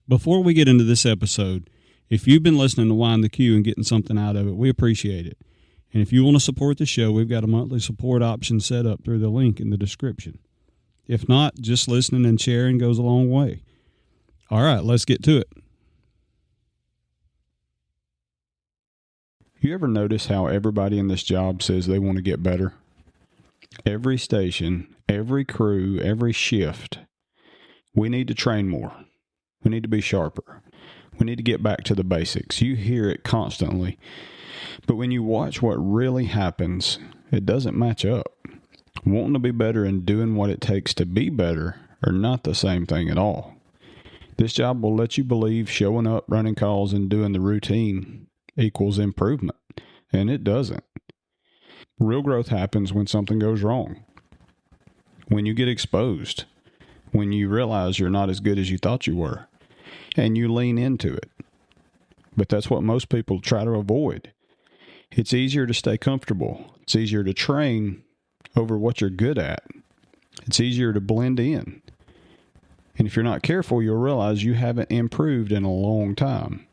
Before we get into this episode, if you've been listening to Wind the Queue and getting something out of it, we appreciate it. And if you want to support the show, we've got a monthly support option set up through the link in the description. If not, just listening and sharing goes a long way. All right, let's get to it. You ever notice how everybody in this job says they want to get better? Every station, every crew, every shift, we need to train more. We need to be sharper. We need to get back to the basics. You hear it constantly. But when you watch what really happens, it doesn't match up. Wanting to be better and doing what it takes to be better are not the same thing at all. This job will let you believe showing up, running calls, and doing the routine equals improvement. And it doesn't. Real growth happens when something goes wrong. When you get exposed. When you realize you're not as good as you thought you were. And you lean into it. But that's what most people try to avoid. It's easier to stay comfortable. It's easier to train over what you're good at. It's easier to blend in. And if you're not careful, you'll realize you haven't improved in a long time.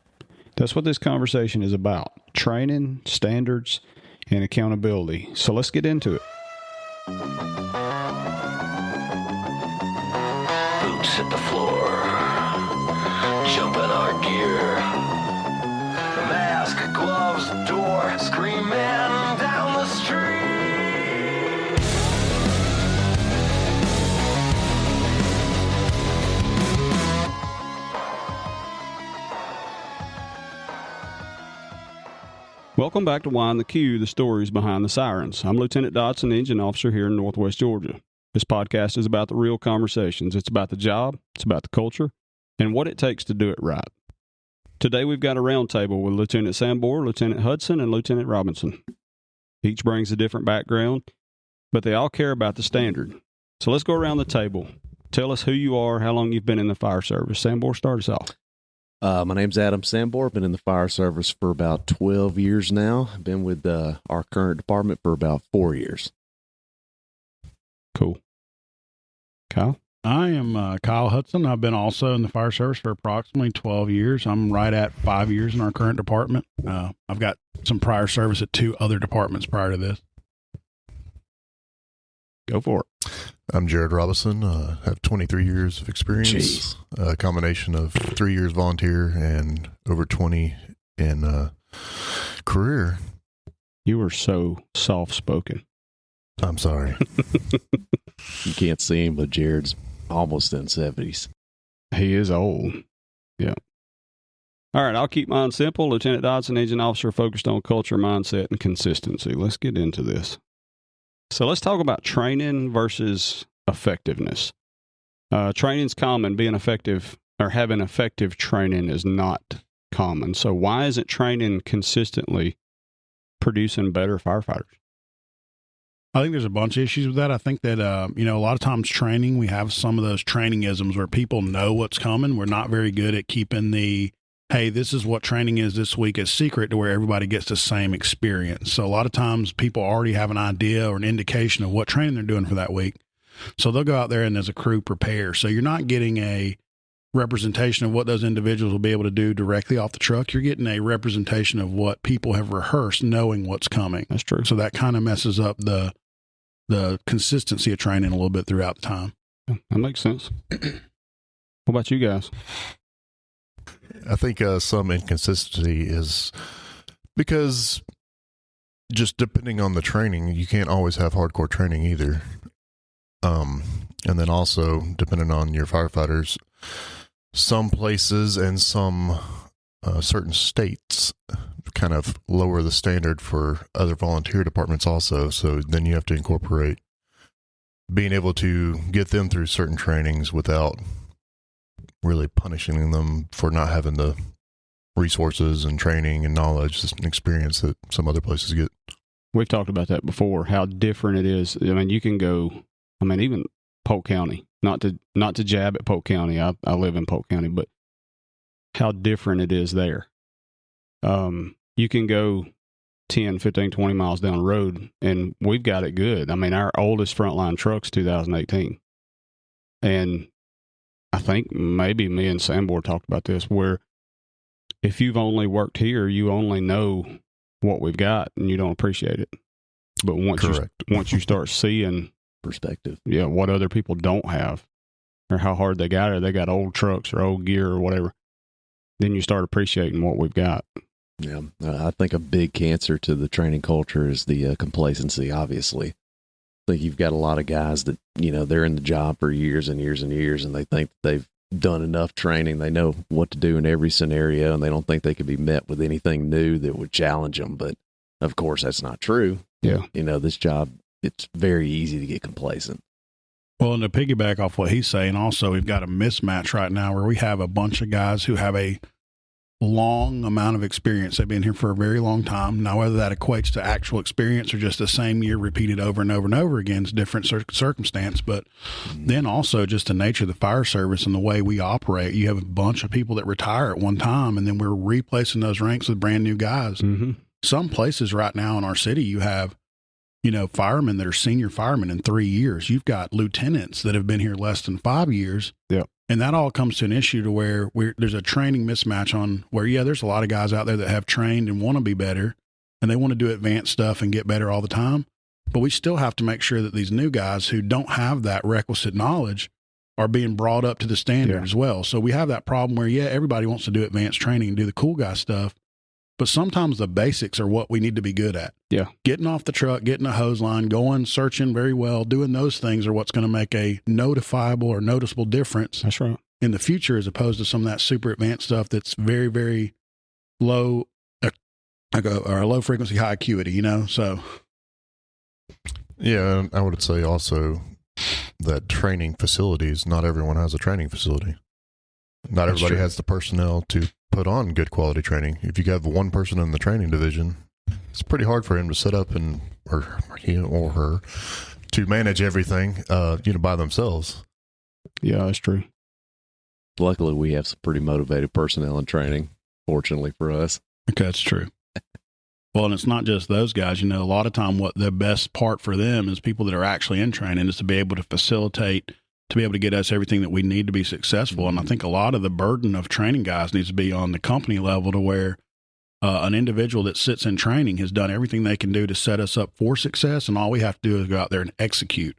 That's what this conversation is about. Training, standards, and accountability. So let's get into it. Boots hit the floor. Jump in our gear. Mask, gloves, door, screaming down the street. Welcome back to Wind the Queue, the stories behind the sirens. I'm Lieutenant Dodson, engine officer here in Northwest Georgia. This podcast is about the real conversations. It's about the job, it's about the culture, and what it takes to do it right. Today we've got a roundtable with Lieutenant Sambor, Lieutenant Hudson, and Lieutenant Robison. Each brings a different background, but they all care about the standard. So let's go around the table. Tell us who you are, how long you've been in the fire service. Sambor, start us off. My name's Adam Sambor. Been in the fire service for about 12 years now. Been with our current department for about 4 years. Cool. Kyle? I am Kyle Hudson. I've been also in the fire service for approximately 12 years. I'm right at 5 years in our current department. I've got some prior service at 2 other departments prior to this. Go for it. I'm Jared Robison. Have 23 years of experience. Jeez. A combination of 3 years volunteer and over 20 in career. You were so soft-spoken. I'm sorry. You can't see him, but Jared's almost in 70s. He is old. Yeah. All right, I'll keep mine simple. Lieutenant Dodson, engine officer, focused on culture, mindset, and consistency. Let's get into this. So let's talk about training versus effectiveness. Training's common. Being effective or having effective training is not common. So why isn't training consistently producing better firefighters? I think there's a bunch of issues with that. I think that, a lot of times training, we have some of those training-isms where people know what's coming. We're not very good at keeping hey, this is what training is this week as secret to where everybody gets the same experience. So a lot of times people already have an idea or an indication of what training they're doing for that week. So they'll go out there and as a crew prepare. So you're not getting a representation of what those individuals will be able to do directly off the truck. You're getting a representation of what people have rehearsed knowing what's coming. That's true. So that kind of messes up the consistency of training a little bit throughout the time. That makes sense. What about you guys? I think some inconsistency is because just depending on the training, you can't always have hardcore training either. And then also, depending on your firefighters, some places and some certain states kind of lower the standard for other volunteer departments also. So then you have to incorporate being able to get them through certain trainings without really punishing them for not having the resources and training and knowledge and experience that some other places get. We've talked about that before, how different it is. I mean, you can go, even Polk County, not to jab at Polk County. I live in Polk County, but how different it is there. You can go 10, 15, 20 miles down the road and we've got it good. Our oldest frontline truck's 2018. And I think maybe me and Sambor talked about this, where if you've only worked here, you only know what we've got and you don't appreciate it. But once you start seeing Perspective. yeah, what other people don't have or how hard they got it, they got old trucks or old gear or whatever, then you start appreciating what we've got. Yeah. I think a big cancer to the training culture is the complacency, obviously. I think you've got a lot of guys that, they're in the job for years and years and years, and they think that they've done enough training. They know what to do in every scenario, and they don't think they could be met with anything new that would challenge them. But of course, that's not true. Yeah. This job, it's very easy to get complacent. Well, and to piggyback off what he's saying, also, we've got a mismatch right now where we have a bunch of guys who have a long amount of experience. They've been here for a very long time. Now, whether that equates to actual experience or just the same year repeated over and over and over again is a different circumstance. But then also just the nature of the fire service and the way we operate, you have a bunch of people that retire at one time, and then we're replacing those ranks with brand new guys. Mm-hmm. Some places right now in our city, you have, firemen that are senior firemen in 3 years. You've got lieutenants that have been here less than 5 years. Yeah. And that all comes to an issue to where there's a training mismatch on where, there's a lot of guys out there that have trained and want to be better, and they want to do advanced stuff and get better all the time. But we still have to make sure that these new guys who don't have that requisite knowledge are being brought up to the standard as well. So we have that problem where, everybody wants to do advanced training and do the cool guy stuff. But sometimes the basics are what we need to be good at. Yeah. Getting off the truck, getting a hose line, going, searching very well, doing those things are what's going to make a notifiable or noticeable difference. That's right. In the future, as opposed to some of that super advanced stuff that's very, very low, or a low frequency, high acuity, So. Yeah, I would say also that training facilities, not everyone has a training facility. Not everybody has the personnel to put on good quality training. If you have one person in the training division, it's pretty hard for him to set up or he or her to manage everything, by themselves. Yeah, that's true. Luckily, we have some pretty motivated personnel in training, fortunately for us. Okay, that's true. Well, and it's not just those guys. A lot of time what the best part for them is people that are actually in training is to be able to facilitate, to be able to get us everything that we need to be successful. And I think a lot of the burden of training guys needs to be on the company level to where an individual that sits in training has done everything they can do to set us up for success, and all we have to do is go out there and execute.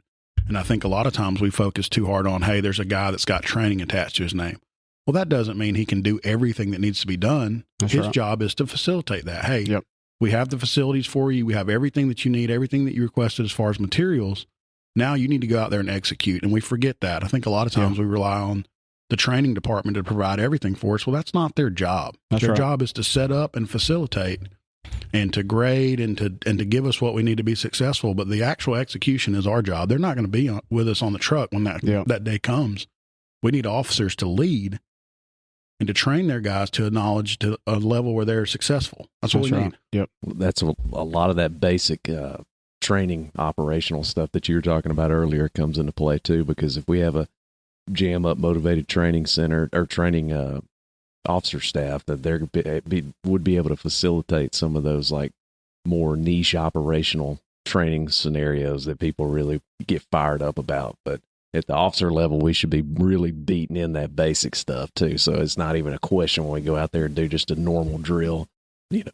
And I think a lot of times we focus too hard on, hey, there's a guy that's got training attached to his name. Well, that doesn't mean he can do everything that needs to be done. That's his right. job is to facilitate that. Hey, Yep. We have the facilities for you. We have everything that you need, everything that you requested as far as materials. Now you need to go out there and execute. And we forget that. I think a lot of times we rely on the training department to provide everything for us. Well, that's not their job. That's their right. job is to set up and facilitate and to grade and to give us what we need to be successful. But the actual execution is our job. They're not going to be with us on the truck when that day comes. We need officers to lead and to train their guys to a knowledge, to a level where they're successful. That's what we right. need. Yep. That's a lot of that basic training operational stuff that you were talking about earlier comes into play too, because if we have a jam up motivated training center or training officer staff, that would be able to facilitate some of those like more niche operational training scenarios that people really get fired up about. But at the officer level, we should be really beating in that basic stuff too. So it's not even a question when we go out there and do just a normal drill.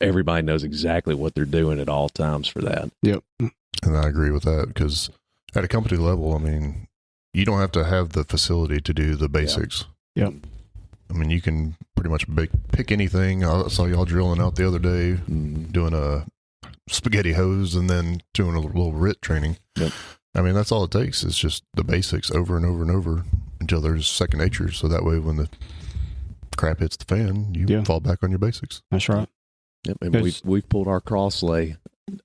Everybody knows exactly what they're doing at all times for that. Yep. And I agree with that, because at a company level, you don't have to have the facility to do the basics. Yep. You can pretty much pick anything. I saw y'all drilling out the other day, doing a spaghetti hose and then doing a little RIT training. Yep. That's all it takes. It's just the basics over and over and over until there's second nature. So that way, when the crap hits the fan, you fall back on your basics. That's right. Yep. And we've pulled our cross lay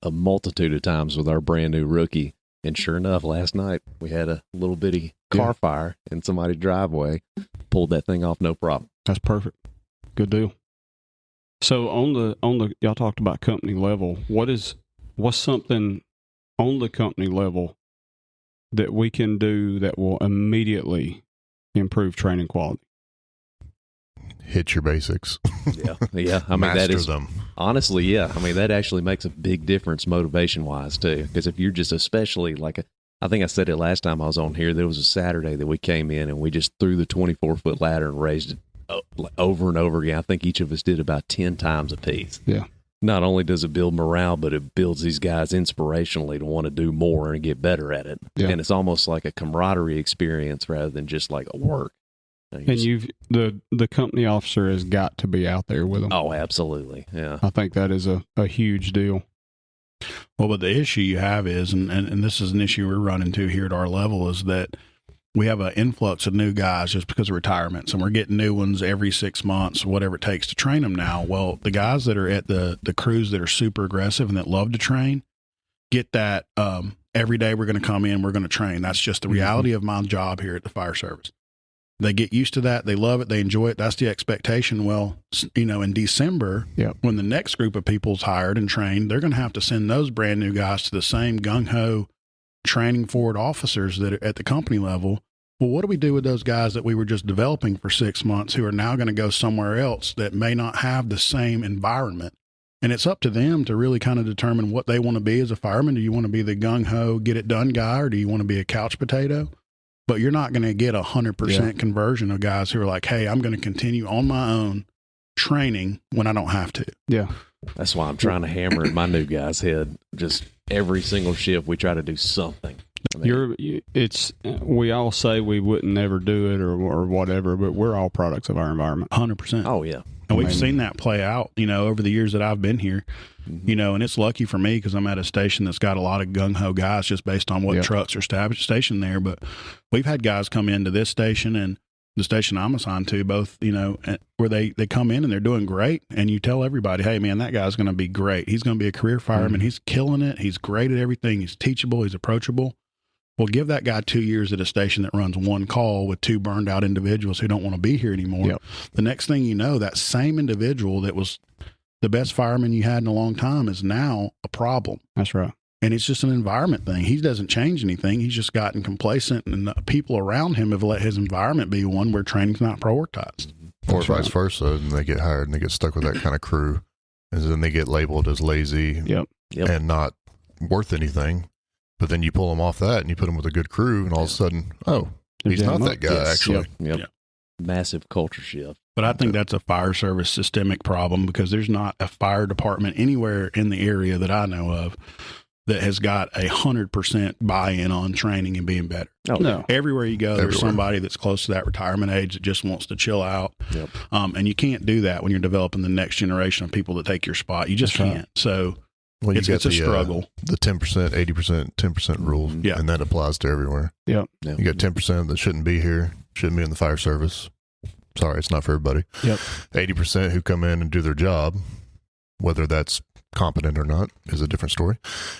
a multitude of times with our brand new rookie. And sure enough, last night we had a little bitty car fire in somebody's driveway. Pulled that thing off, no problem. That's perfect. Good deal. So on the y'all talked about company level. What's something on the company level that we can do that will immediately improve training quality? Hit your basics. Yeah. Master that is them. Honestly, yeah. That actually makes a big difference motivation wise too. Because if you're just especially like I think I said it last time I was on here. There was a Saturday that we came in and we just threw the 24-foot ladder and raised it over and over again. I think each of us did about 10 times a piece. Yeah. Not only does it build morale, but it builds these guys inspirationally to want to do more and get better at it. Yeah. And it's almost like a camaraderie experience rather than just like a work. And the company officer has got to be out there with them. Oh, absolutely. Yeah. I think that is a huge deal. Well, but the issue you have is, and this is an issue we're running to here at our level, is that we have an influx of new guys just because of retirements, and we're getting new ones every 6 months, whatever it takes to train them now. Well, the guys that are at the crews that are super aggressive and that love to train get that every day we're going to come in, we're going to train. That's just the reality of my job here at the fire service. They get used to that. They love it. They enjoy it. That's the expectation. Well, in December, when the next group of people's hired and trained, they're going to have to send those brand new guys to the same gung-ho training forward officers that are at the company level. Well, what do we do with those guys that we were just developing for 6 months who are now going to go somewhere else that may not have the same environment? And it's up to them to really kind of determine what they want to be as a fireman. Do you want to be the gung-ho, get-it-done guy, or do you want to be a couch potato? But you're not going to get 100% conversion of guys who are like, hey, I'm going to continue on my own training when I don't have to. Yeah. That's why I'm trying to hammer in my new guy's head. Just every single shift, we try to do something. I mean, we all say we wouldn't never do it or whatever, but we're all products of our environment. 100%. Oh, yeah. And we've seen that play out, over the years that I've been here, and it's lucky for me because I'm at a station that's got a lot of gung-ho guys just based on what trucks are stationed there. But we've had guys come into this station and the station I'm assigned to both, where they come in and they're doing great. And you tell everybody, hey, man, that guy's going to be great. He's going to be a career fireman. He's killing it. He's great at everything. He's teachable. He's approachable. Well, give that guy 2 years at a station that runs one call with 2 burned out individuals who don't want to be here anymore. Yep. The next thing you know, that same individual that was the best fireman you had in a long time is now a problem. That's right. And it's just an environment thing. He doesn't change anything. He's just gotten complacent, and the people around him have let his environment be one where training's not prioritized. Or vice versa, and they get hired and they get stuck with that kind of crew, and then they get labeled as lazy and not worth anything. But then you pull them off that and you put them with a good crew, and all of a sudden, he's not that guy, actually. Yep. Massive culture shift. But I think that's a fire service systemic problem because there's not a fire department anywhere in the area that I know of that has got 100% buy-in on training and being better. Oh, no. Everywhere you go, there's somebody that's close to that retirement age that just wants to chill out. Yep. And you can't do that when you're developing the next generation of people that take your spot. You just can't. So it's a struggle. The 10%, 80%, 10% rule, and that applies to everywhere. Yeah. You got 10% that shouldn't be here, shouldn't be in the fire service. Sorry, it's not for everybody. Yep. 80% who come in and do their job, whether that's competent or not is a different story.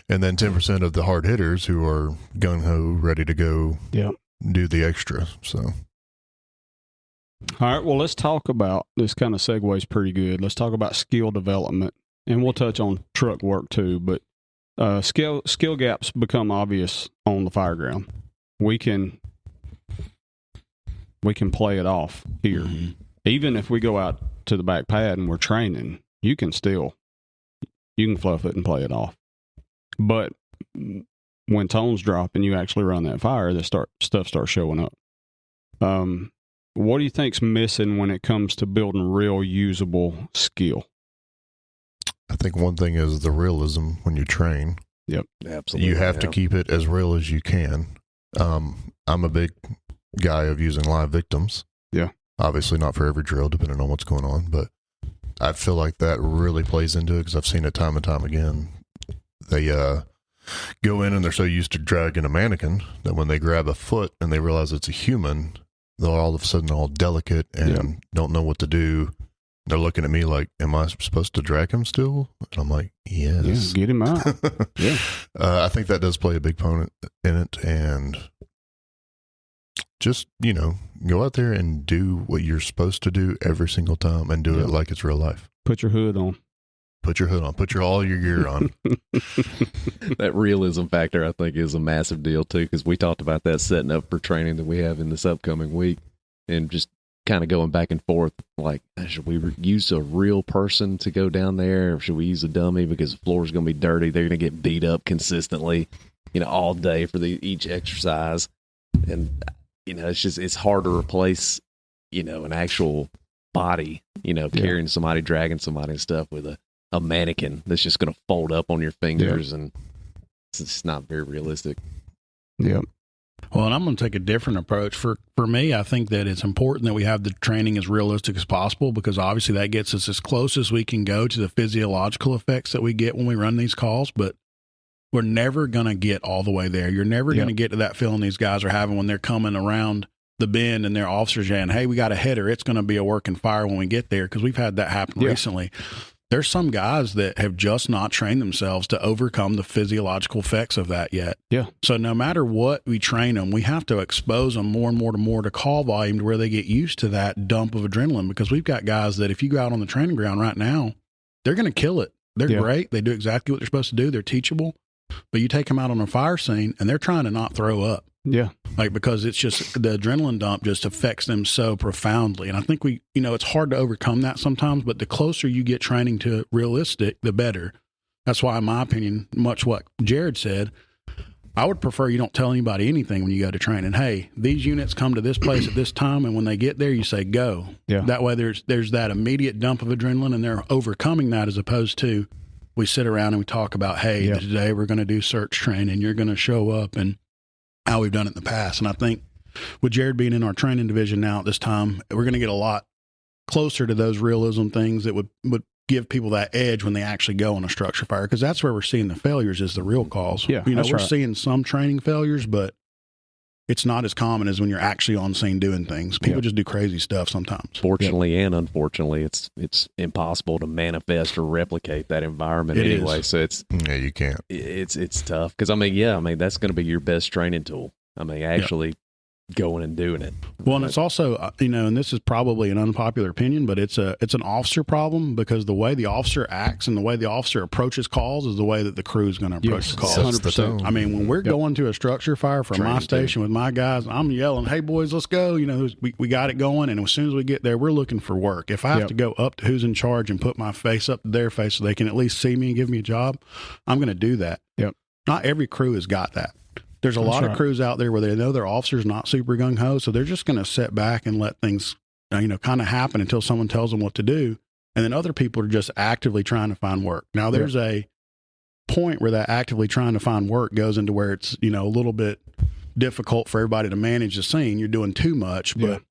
And then 10% of the hard hitters who are gung-ho, ready to go do the extra. So, all right, well, let's talk about, this kind of segues pretty good. Let's talk about skill development. And we'll touch on truck work too, but skill gaps become obvious on the fire ground. We can play it off here. Mm-hmm. Even if we go out to the back pad and we're training, you can fluff it and play it off. But when tones drop and you actually run that fire, stuff starts showing up. What do you think's missing when it comes to building real usable skill? I think one thing is the realism when you train. Yep, absolutely. You have to keep it as real as you can. I'm a big guy of using live victims. Yeah. Obviously not for every drill, depending on what's going on, but I feel like that really plays into it because I've seen it time and time again. They go in and they're so used to dragging a mannequin that when they grab a foot and they realize it's a human, they're all of a sudden all delicate and don't know what to do. They're looking at me like, am I supposed to drag him still? And I'm like, yes. Yeah, get him out. Yeah. I think that does play a big component in it. And just, go out there and do what you're supposed to do every single time and do it like it's real life. Put your hood on. Put your hood on. Put all your gear on. That realism factor, I think, is a massive deal, too, because we talked about that setting up for training that we have in this upcoming week and just kind of going back and forth, like, should we use a real person to go down there, or should we use a dummy because the floor is going to be dirty? They're going to get beat up consistently. all day for each exercise. And, it's hard to replace, an actual body, carrying somebody, dragging somebody and stuff with a mannequin that's just going to fold up on your fingers. And it's just not very realistic. Yep. Well, and I'm going to take a different approach. For me, I think that it's important that we have the training as realistic as possible, because obviously that gets us as close as we can go to the physiological effects that we get when we run these calls. But we're never going to get all the way there. You're never going to get to that feeling these guys are having when they're coming around the bend and their officers saying, hey, we got a header. It's going to be a working fire when we get there, because we've had that happen recently. There's some guys that have just not trained themselves to overcome the physiological effects of that yet. Yeah. So no matter what we train them, we have to expose them more and more to call volume, to where they get used to that dump of adrenaline, because we've got guys that if you go out on the training ground right now, they're going to kill it. They're great. They do exactly what they're supposed to do. They're teachable. But you take them out on a fire scene and they're trying to not throw up. Yeah. Like, because it's just the adrenaline dump just affects them so profoundly. And I think it's hard to overcome that sometimes, but the closer you get training to realistic, the better. That's why, in my opinion, much what Jared said, I would prefer you don't tell anybody anything when you go to training. Hey, these units come to this place at this time, and when they get there, you say go. Yeah. That way there's that immediate dump of adrenaline, and they're overcoming that, as opposed to we sit around and we talk about, hey, today we're going to do search training. You're going to show up, and how we've done it in the past. And I think with Jared being in our training division now at this time, we're going to get a lot closer to those realism things that would give people that edge when they actually go on a structure fire, because that's where we're seeing the failures, is the real calls. Yeah, we're seeing some training failures, but it's not as common as when you're actually on scene doing things. People just do crazy stuff sometimes. Fortunately and unfortunately, it's impossible to manifest or replicate that environment anyway. So you can't. It's tough, because that's going to be your best training tool. Actually going and doing it. Well, and it's also, and this is probably an unpopular opinion, but it's an officer problem, because the way the officer acts and the way the officer approaches calls is the way that the crew is going to approach the calls. 100%. I mean, when we're going to a structure fire for my station with my guys, I'm yelling, hey boys, let's go. We got it going. And as soon as we get there, we're looking for work. If I have to go up to who's in charge and put my face up to their face so they can at least see me and give me a job, I'm going to do that. Yep. Not every crew has got that. There's a lot of crews out there where they know their officer's not super gung-ho, so they're just going to sit back and let things, kind of happen until someone tells them what to do. And then other people are just actively trying to find work. Now, there's a point where that actively trying to find work goes into where it's, a little bit difficult for everybody to manage the scene. You're doing too much, but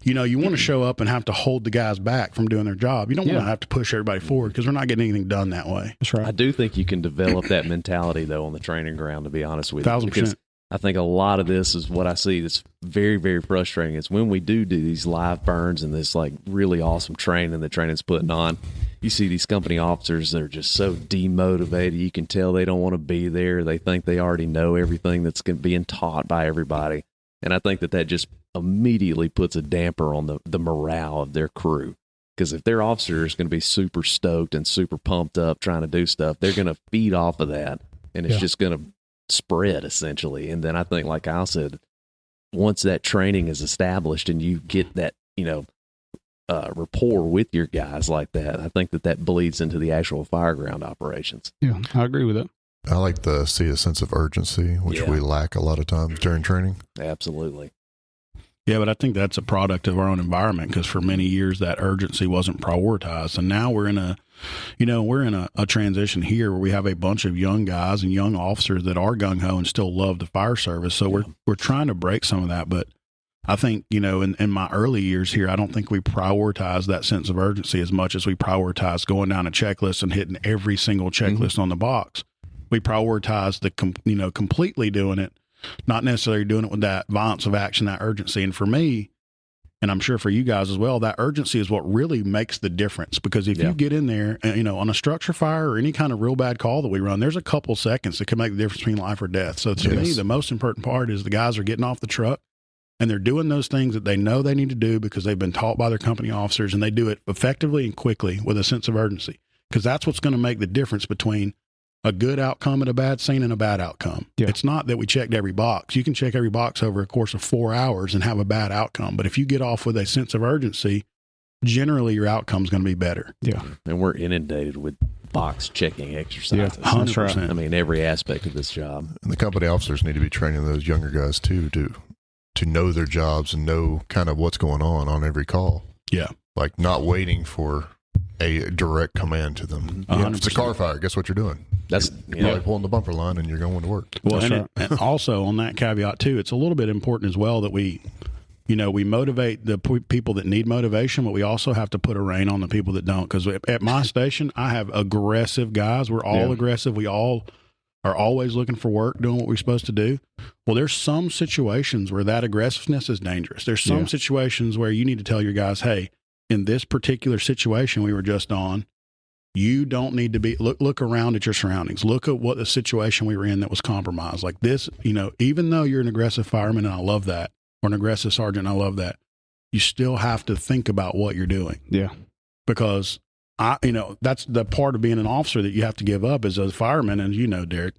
you want to show up and have to hold the guys back from doing their job. You don't want to have to push everybody forward, because we're not getting anything done that way. That's right. I do think you can develop that mentality, though, on the training ground, to be honest with you. 1,000%. I think a lot of this is what I see that's very, very frustrating. It's when we do these live burns and this really awesome training that training's putting on, you see these company officers that are just so demotivated. You can tell they don't want to be there. They think they already know everything that's being taught by everybody. And I think that just immediately puts a damper on the morale of their crew. Because if their officer is going to be super stoked and super pumped up trying to do stuff, they're going to feed off of that, and it's just going to spread, essentially. And then I think, like Al said, once that training is established and you get that, rapport with your guys like that, I think that bleeds into the actual fireground operations. Yeah, I agree with that. I like to see a sense of urgency, which we lack a lot of times during training. Absolutely. Yeah, but I think that's a product of our own environment, because for many years that urgency wasn't prioritized. And now we're in a transition here where we have a bunch of young guys and young officers that are gung-ho and still love the fire service. So we're trying to break some of that. But I think, in my early years here, I don't think we prioritized that sense of urgency as much as we prioritized going down a checklist and hitting every single checklist on the box. We prioritized completely doing it, not necessarily doing it with that violence of action, that urgency. And for me, and I'm sure for you guys as well, that urgency is what really makes the difference. Because if you get in there, on a structure fire or any kind of real bad call that we run, there's a couple seconds that can make the difference between life or death. So to me, the most important part is the guys are getting off the truck and they're doing those things that they know they need to do because they've been taught by their company officers, and they do it effectively and quickly with a sense of urgency. Because that's what's going to make the difference between a good outcome at a bad scene and a bad outcome. Yeah. It's not that we checked every box. You can check every box over a course of 4 hours and have a bad outcome. But if you get off with a sense of urgency, generally your outcome's going to be better. Yeah. And we're inundated with box checking exercises. 100%. I mean, every aspect of this job. And the company officers need to be training those younger guys too to know their jobs and know kind of what's going on every call. Yeah. Like not waiting for a direct command to them. Yeah, if it's a car fire, guess what you're doing? That's You're pulling the bumper line and you're going to work. Well, and also on that caveat too, it's a little bit important as well that we motivate the people that need motivation, but we also have to put a rein on the people that don't. Because at my station, I have aggressive guys. We're all aggressive. We all are always looking for work, doing what we're supposed to do. Well, there's some situations where that aggressiveness is dangerous. There's some situations where you need to tell your guys, hey, in this particular situation we were just on, you don't need to be, look around at your surroundings. Look at what the situation we were in that was compromised. Like this, even though you're an aggressive fireman, and I love that, or an aggressive sergeant, and I love that, you still have to think about what you're doing. Yeah. Because that's the part of being an officer that you have to give up as a fireman. And Derek,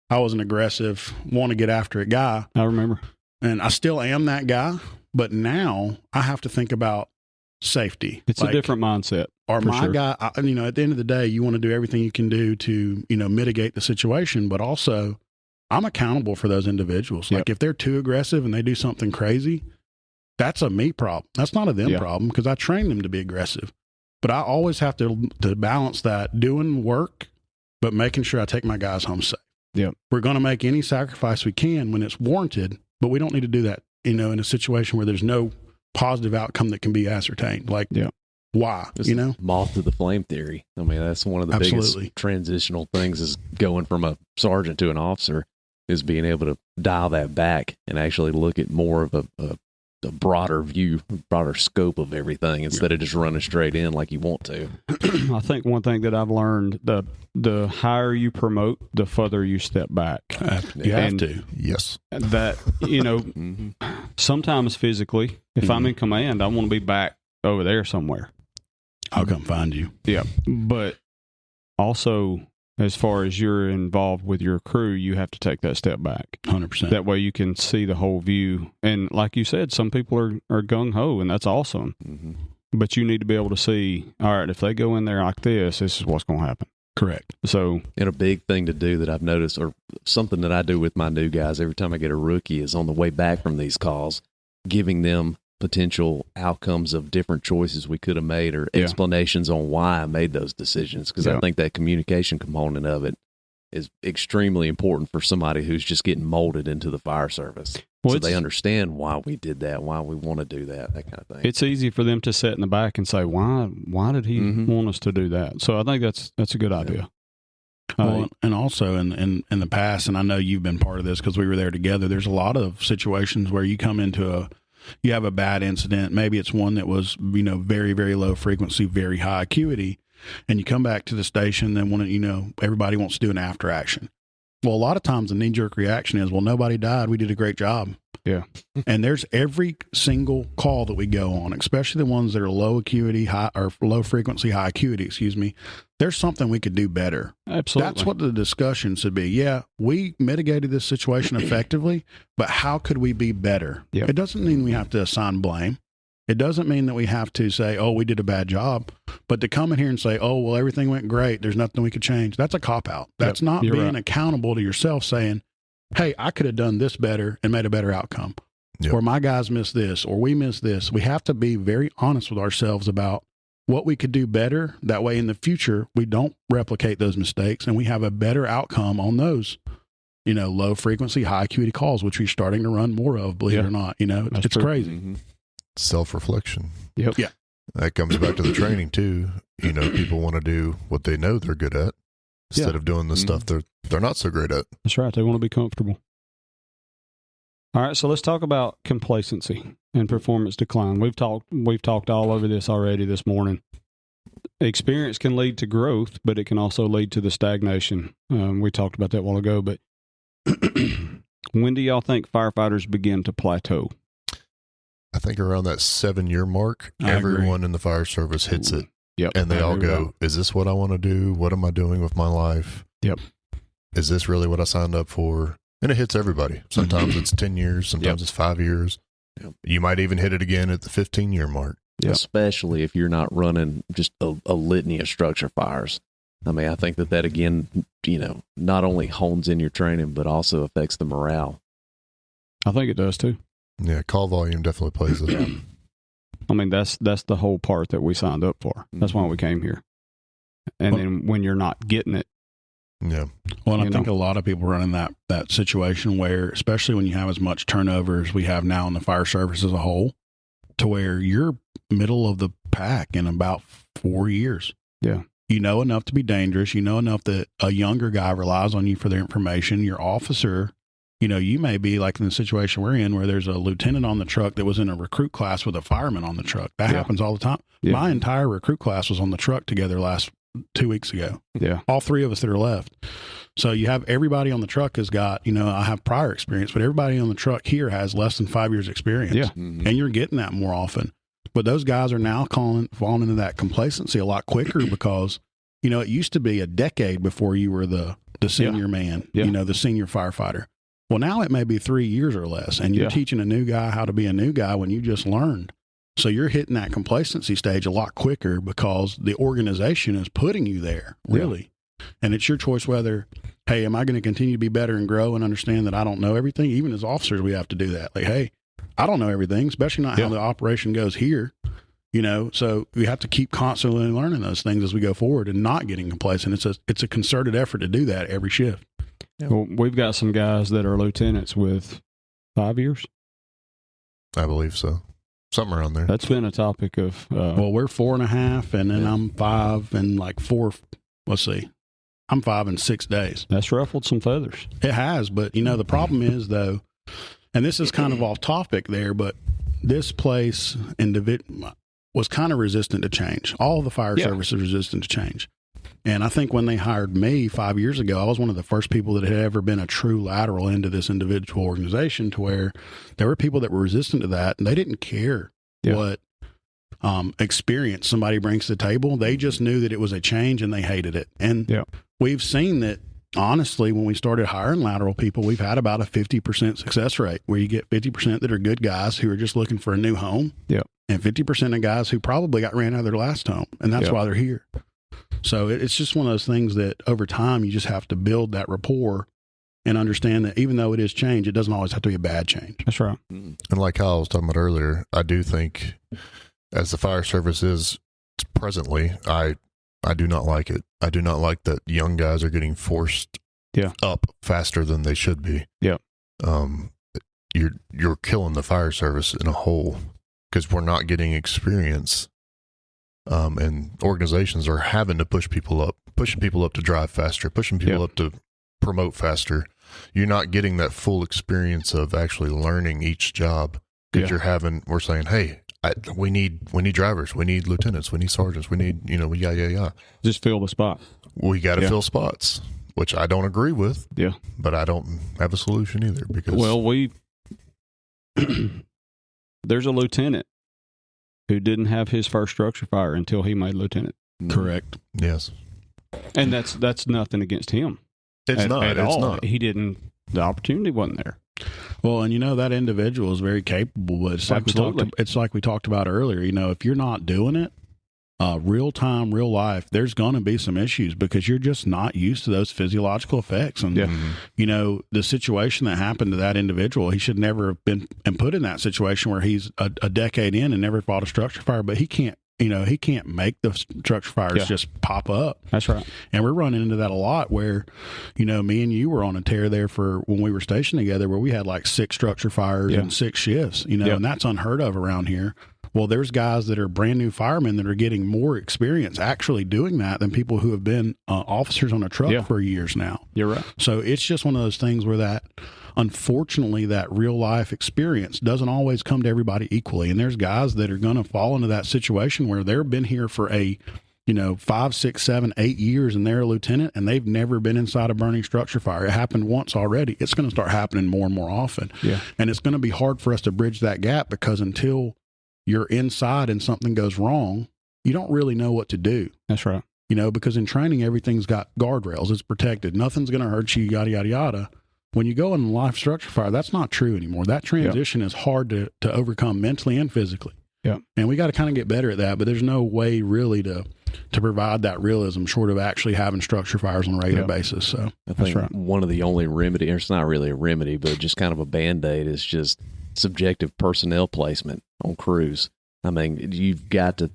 I was an aggressive, want to get after it guy. I remember. And I still am that guy, but now I have to think about safety. It's a different mindset. Or my guy, at the end of the day, you want to do everything you can do to, mitigate the situation, but also I'm accountable for those individuals. Like if they're too aggressive and they do something crazy, that's a me problem. That's not a them problem because I train them to be aggressive. But I always have to balance that doing work, but making sure I take my guys home safe. Yeah. We're going to make any sacrifice we can when it's warranted, but we don't need to do that, in a situation where there's no positive outcome that can be ascertained. Like, why? It's moth to the flame theory. I mean, that's one of the biggest transitional things is going from a sergeant to an officer is being able to dial that back and actually look at more of a broader view, broader scope of everything instead of just running straight in like you want to. I think one thing that I've learned, the higher you promote, the further you step back. You have to. Yes. That, sometimes physically, if I'm in command, I want to be back over there somewhere. I'll come find you. Yeah. But also, as far as you're involved with your crew, you have to take that step back. 100%. That way you can see the whole view. And like you said, some people are gung-ho, and that's awesome. Mm-hmm. But you need to be able to see, all right, if they go in there like this is what's going to happen. Correct. So, and a big thing to do that I've noticed, or something that I do with my new guys every time I get a rookie, is on the way back from these calls, giving them potential outcomes of different choices we could have made or explanations on why I made those decisions. Because I think that communication component of it is extremely important for somebody who's just getting molded into the fire service. Well, so they understand why we did that, why we want to do that kind of thing. It's easy for them to sit in the back and say, why did he want us to do that? So I think that's a good idea. Well, and also in the past, and I know you've been part of this because we were there together, there's a lot of situations where you come into you have a bad incident. Maybe it's one that was, very, very low frequency, very high acuity. And you come back to the station and everybody wants to do an after action. Well, a lot of times the knee jerk reaction is, well, nobody died. We did a great job. Yeah. And there's every single call that we go on, especially the ones that are low acuity, high or low frequency, high acuity, there's something we could do better. Absolutely. That's what the discussion should be. Yeah, we mitigated this situation effectively, but how could we be better? Yep. It doesn't mean we have to assign blame. It doesn't mean that we have to say, oh, we did a bad job. But to come in here and say, oh, well, everything went great, there's nothing we could change, that's a cop-out. That's not being accountable to yourself, saying, hey, I could have done this better and made a better outcome. Yep. Or my guys missed this, or we missed this. We have to be very honest with ourselves about what we could do better. That way in the future, we don't replicate those mistakes and we have a better outcome on those, low frequency, high acuity calls, which we're starting to run more of, believe it or not. It's crazy. Mm-hmm. Self-reflection. Yep. Yeah. That comes back to the training too. People want to do what they know they're good at instead of doing the stuff they're not so great at. That's right. They want to be comfortable. All right, so let's talk about complacency and performance decline. We've talked all over this already this morning. Experience can lead to growth, but it can also lead to the stagnation. We talked about that a while ago, but when do y'all think firefighters begin to plateau? I think around that 7-year mark, everyone in the fire service hits it. Yep. And they all go, is this what I want to do? What am I doing with my life? Yep. Is this really what I signed up for? And it hits everybody. Sometimes it's 10 years. Sometimes it's 5 years. Yep. You might even hit it again at the 15-year mark. Yep. Especially if you're not running just a litany of structure fires. I mean, I think that again, not only hones in your training, but also affects the morale. I think it does too. Yeah, call volume definitely plays it. I mean, that's the whole part that we signed up for. That's why we came here. And then when you're not getting it. Yeah. Well, I think a lot of people run in that situation where, especially when you have as much turnover as we have now in the fire service as a whole, to where you're middle of the pack in about 4 years. Yeah. You know enough to be dangerous. You know enough that a younger guy relies on you for their information. Your officer, you may be like in the situation we're in where there's a lieutenant on the truck that was in a recruit class with a fireman on the truck. That happens all the time. Yeah. My entire recruit class was on the truck together 2 weeks ago. Yeah. All three of us that are left. So you have everybody on the truck has got, I have prior experience, but everybody on the truck here has less than 5 years experience. Yeah. Mm-hmm. And you're getting that more often. But those guys are now falling into that complacency a lot quicker because, it used to be a decade before you were the senior man, the senior firefighter. Well, now it may be 3 years or less, and you're teaching a new guy how to be a new guy when you just learned. So you're hitting that complacency stage a lot quicker because the organization is putting you there, really. Yeah. And it's your choice whether, hey, am I going to continue to be better and grow and understand that I don't know everything? Even as officers, we have to do that. Like, hey, I don't know everything, especially not how the operation goes here. So we have to keep constantly learning those things as we go forward and not getting complacent. It's a concerted effort to do that every shift. Well, we've got some guys that are lieutenants with 5 years. I believe so. Something around there. That's been a topic of... well, we're 4.5, and then I'm 5 and like 4... Let's see. I'm 5 and 6 days. That's ruffled some feathers. It has, but, the problem is, though, and this is kind of off topic there, but this place was kind of resistant to change. All the fire service is resistant to change. And I think when they hired me 5 years ago, I was one of the first people that had ever been a true lateral into this individual organization, to where there were people that were resistant to that, and they didn't care what experience somebody brings to the table. They just knew that it was a change and they hated it. And we've seen that, honestly, when we started hiring lateral people, we've had about a 50% success rate, where you get 50% that are good guys who are just looking for a new home, and 50% of guys who probably got ran out of their last home, and that's why they're here. So it's just one of those things that over time you just have to build that rapport and understand that even though it is change, it doesn't always have to be a bad change. That's right. And like Kyle was talking about earlier, I do think as the fire service is presently, I do not like it. I do not like that young guys are getting forced up faster than they should be. Yeah. You're killing the fire service in a whole, because we're not getting experience. And organizations are having to pushing people up to drive faster, pushing people up to promote faster. You're not getting that full experience of actually learning each job, because we're saying, hey, we need drivers, we need lieutenants, we need sergeants, we need, Just fill the spot. We got to fill spots, which I don't agree with. Yeah. But I don't have a solution either, because. Well, there's a lieutenant who didn't have his first structure fire until he made lieutenant. Correct. Yes. And that's nothing against him. It's not. At all. Not. The opportunity wasn't there. Well, and that individual is very capable, but it's like we talked about earlier. If you're not doing it, real time, real life, there's going to be some issues because you're just not used to those physiological effects. And, the situation that happened to that individual, he should never have been put in that situation where he's a decade in and never fought a structure fire, but he can't make the structure fires just pop up. That's right. And we're running into that a lot where, me and you were on a tear there for when we were stationed together, where we had like 6 structure fires and 6 shifts, and that's unheard of around here. Well, there's guys that are brand new firemen that are getting more experience actually doing that than people who have been officers on a truck for years now. You're right. So it's just one of those things where that, unfortunately, that real life experience doesn't always come to everybody equally. And there's guys that are going to fall into that situation where they've been here for 5, 6, 7, 8 years, and they're a lieutenant, and they've never been inside a burning structure fire. It happened once already. It's going to start happening more and more often. Yeah. And it's going to be hard for us to bridge that gap, because until you're inside and something goes wrong, you don't really know what to do. That's right. Because in training, everything's got guardrails. It's protected. Nothing's going to hurt you, yada, yada, yada. When you go in a live structure fire, that's not true anymore. That transition is hard to overcome mentally and physically. Yeah. And we got to kind of get better at that, but there's no way really to to provide that realism, short of actually having structure fires on a regular basis. So I think right. one of the only remedy, or it's not really a remedy, but just kind of a Band-Aid, is just subjective personnel placement on crews. I mean, you've got to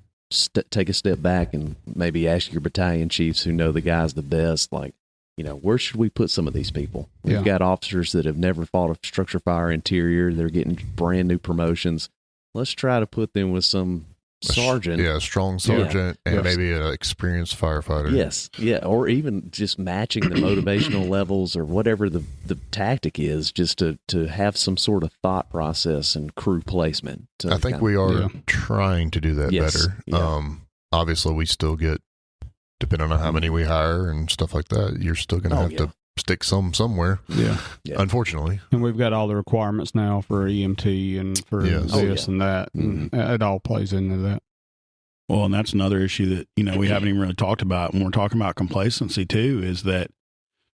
take a step back and maybe ask your battalion chiefs who know the guys the best, like, where should we put some of these people? We've got officers that have never fought a structure fire interior. They're getting brand new promotions. Let's try to put them with some sergeant. A strong sergeant and maybe an experienced firefighter. Yes. Yeah. Or even just matching the motivational levels or whatever the tactic is, just to have some sort of thought process and crew placement. I think we are trying to do that better. Yeah. Obviously, we still get, depending on how many we hire and stuff like that, you're still going to have to stick some somewhere. Yeah. Unfortunately. And we've got all the requirements now for EMT and for this and that. And it all plays into that. Well, and that's another issue that, we haven't even really talked about when we're talking about complacency too, is that,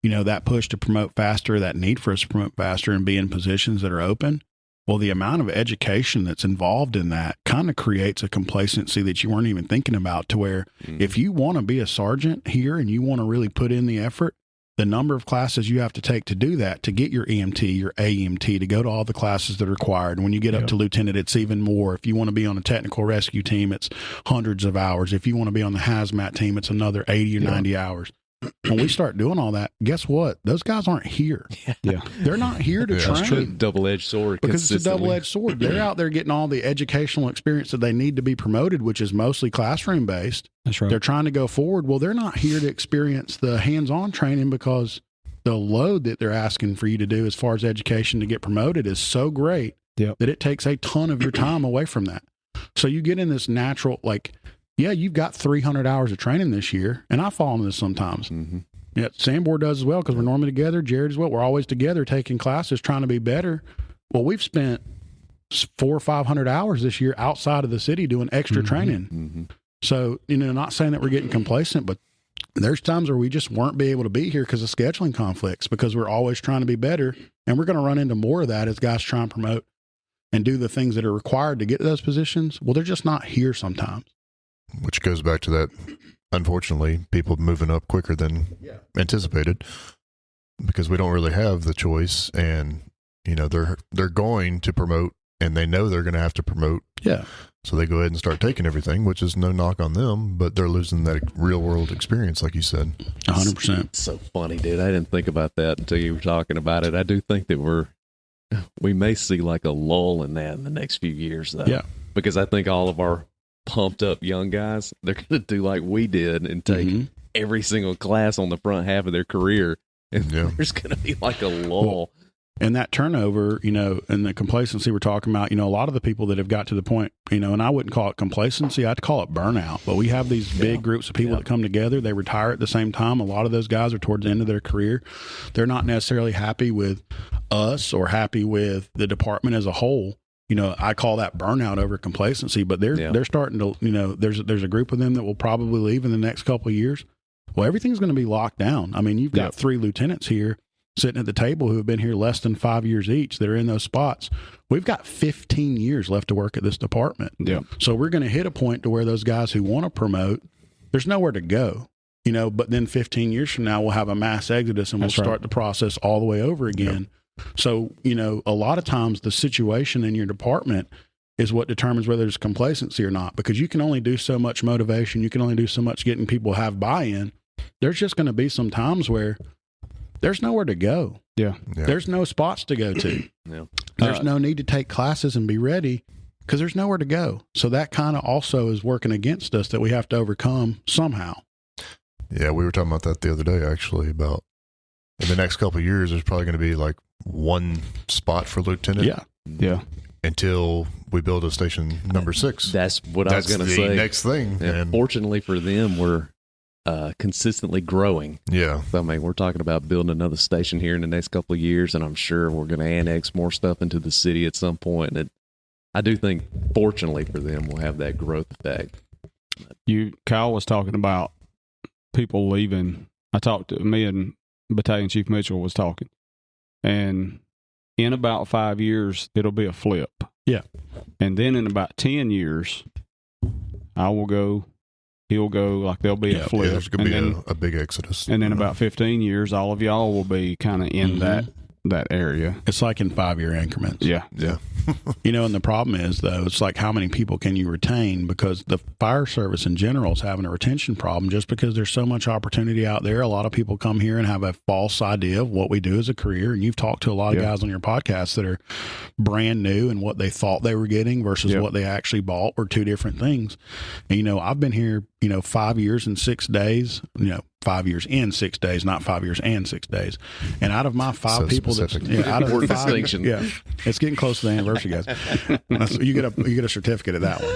that push to promote faster, that need for us to promote faster and be in positions that are open. Well, the amount of education that's involved in that kind of creates a complacency that you weren't even thinking about, to where if you want to be a sergeant here and you want to really put in the effort, the number of classes you have to take to do that, to get your EMT, your AEMT, to go to all the classes that are required. And when you get up to lieutenant, it's even more. If you want to be on a technical rescue team, it's hundreds of hours. If you want to be on the hazmat team, it's another 80 or 90 hours. When we start doing all that, guess what? Those guys aren't here. Yeah. They're not here to train. True. Double-edged sword. Because it's a double-edged sword. They're out there getting all the educational experience that they need to be promoted, which is mostly classroom-based. That's right. They're trying to go forward. Well, they're not here to experience the hands-on training, because the load that they're asking for you to do as far as education to get promoted is so great that it takes a ton of your time away from that. So you get in this natural, you've got 300 hours of training this year, and I fall into this sometimes. Mm-hmm. Yeah, Sambor does as well, because we're normally together. Jared as well. We're always together taking classes, trying to be better. Well, we've spent 400 or 500 hours this year outside of the city doing extra training. Mm-hmm. So, not saying that we're getting complacent, but there's times where we just weren't be able to be here because of scheduling conflicts, because we're always trying to be better. And we're going to run into more of that as guys try and promote and do the things that are required to get to those positions. Well, they're just not here sometimes. Which goes back to that, unfortunately, people moving up quicker than anticipated, because we don't really have the choice. And, they're going to promote, and they know they're going to have to promote. Yeah. So they go ahead and start taking everything, which is no knock on them, but they're losing that real world experience, like you said. 100%. It's so funny, dude. I didn't think about that until you were talking about it. I do think that we may see like a lull in that in the next few years, though. Yeah. Because I think all of our pumped up young guys, they're going to do like we did and take every single class on the front half of their career. And there's going to be like a lull. And that turnover, and the complacency we're talking about, a lot of the people that have got to the point, and I wouldn't call it complacency, I'd call it burnout. But we have these big groups of people that come together. They retire at the same time. A lot of those guys are towards the end of their career. They're not necessarily happy with us or happy with the department as a whole. I call that burnout over complacency, but they're starting to, there's a group of them that will probably leave in the next couple of years. Well, everything's going to be locked down. I mean, you've got 3 lieutenants here sitting at the table who have been here less than 5 years each that are in those spots. We've got 15 years left to work at this department. Yeah. So we're going to hit a point to where those guys who want to promote, there's nowhere to go, but then 15 years from now, we'll have a mass exodus and we'll start the process all the way over again. Yep. So, a lot of times the situation in your department is what determines whether there's complacency or not, because you can only do so much motivation. You can only do so much getting people to have buy-in. There's just going to be some times where there's nowhere to go. Yeah. There's no spots to go to. There's no need to take classes and be ready, because there's nowhere to go. So that kind of also is working against us, that we have to overcome somehow. Yeah, we were talking about that the other day, actually, about in the next couple of years, there's probably going to be like one spot for lieutenant. Yeah. Until we build a station number 6. That's what I was going to say. Next thing. And fortunately for them, we're consistently growing. Yeah. So, I mean, we're talking about building another station here in the next couple of years, and I'm sure we're going to annex more stuff into the city at some point. And I do think, fortunately for them, we'll have that growth effect. Kyle was talking about people leaving. Me and Battalion Chief Mitchell was talking, and in about 5 years, it'll be a flip. Yeah. And then in about 10 years, I will go he'll go like there'll be a flip. there's going to be and then, a big exodus. and then about 15 years, all of y'all will be kind of in that area. It's like in 5-year increments. Yeah. Yeah. And the problem is, though, it's like how many people can you retain? Because the fire service in general is having a retention problem just because there's so much opportunity out there. A lot of people come here and have a false idea of what we do as a career. And you've talked to a lot of guys on your podcast that are brand new, and what they thought they were getting versus what they actually bought were two different things. And, I've been here, 5 years and 6 days, 5 years in 6 days, not 5 years and 6 days. And out of my five So people, specific. out of the five, distinction. it's getting close to the anniversary, guys. You get a certificate of that one.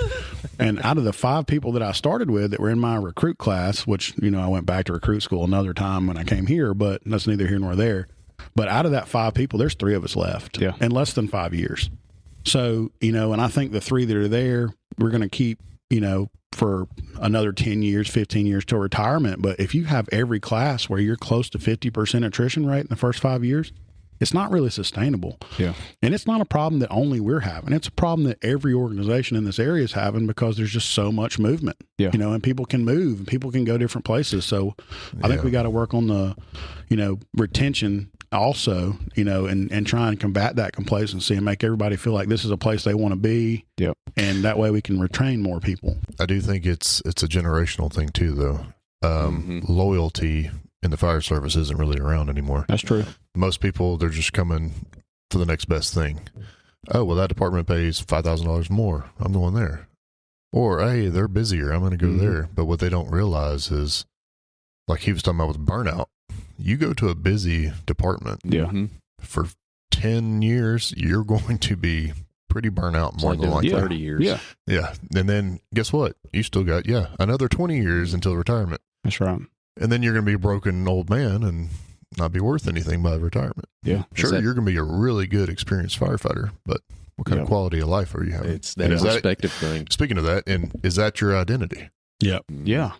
And out of the 5 people that I started with that were in my recruit class, which I went back to recruit school another time when I came here, but that's neither here nor there. But out of that 5 people, there's 3 of us left in less than 5 years. So and I think the 3 that are there, we're going to keep for another 10 years, 15 years till retirement. But if you have every class where you're close to 50% attrition rate in the first 5 years, it's not really sustainable. Yeah. And it's not a problem that only we're having. It's a problem that every organization in this area is having because there's just so much movement. Yeah. And people can move and people can go different places. So I think we got to work on the, retention also, and try and combat that complacency and make everybody feel like this is a place they want to be. Yep. And that way we can retain more people. I do think it's a generational thing too, though. Loyalty in the fire service isn't really around anymore. That's true. Most people, they're just coming for the next best thing. Oh, well, that department pays $5,000 more. I'm going there. Or, hey, they're busier. I'm going to go there. But what they don't realize is, like he was talking about with burnout, you go to a busy department for 10 years, you're going to be pretty burnout more than likely. 30 years. Yeah. Yeah. And then guess what? You still got, another 20 years until retirement. That's right. And then you're going to be a broken old man and not be worth anything by retirement. Yeah. Sure, you're going to be a really good experienced firefighter, but what kind of quality of life are you having? It's that perspective thing. Speaking of that, and is that your identity? Yeah. Yeah.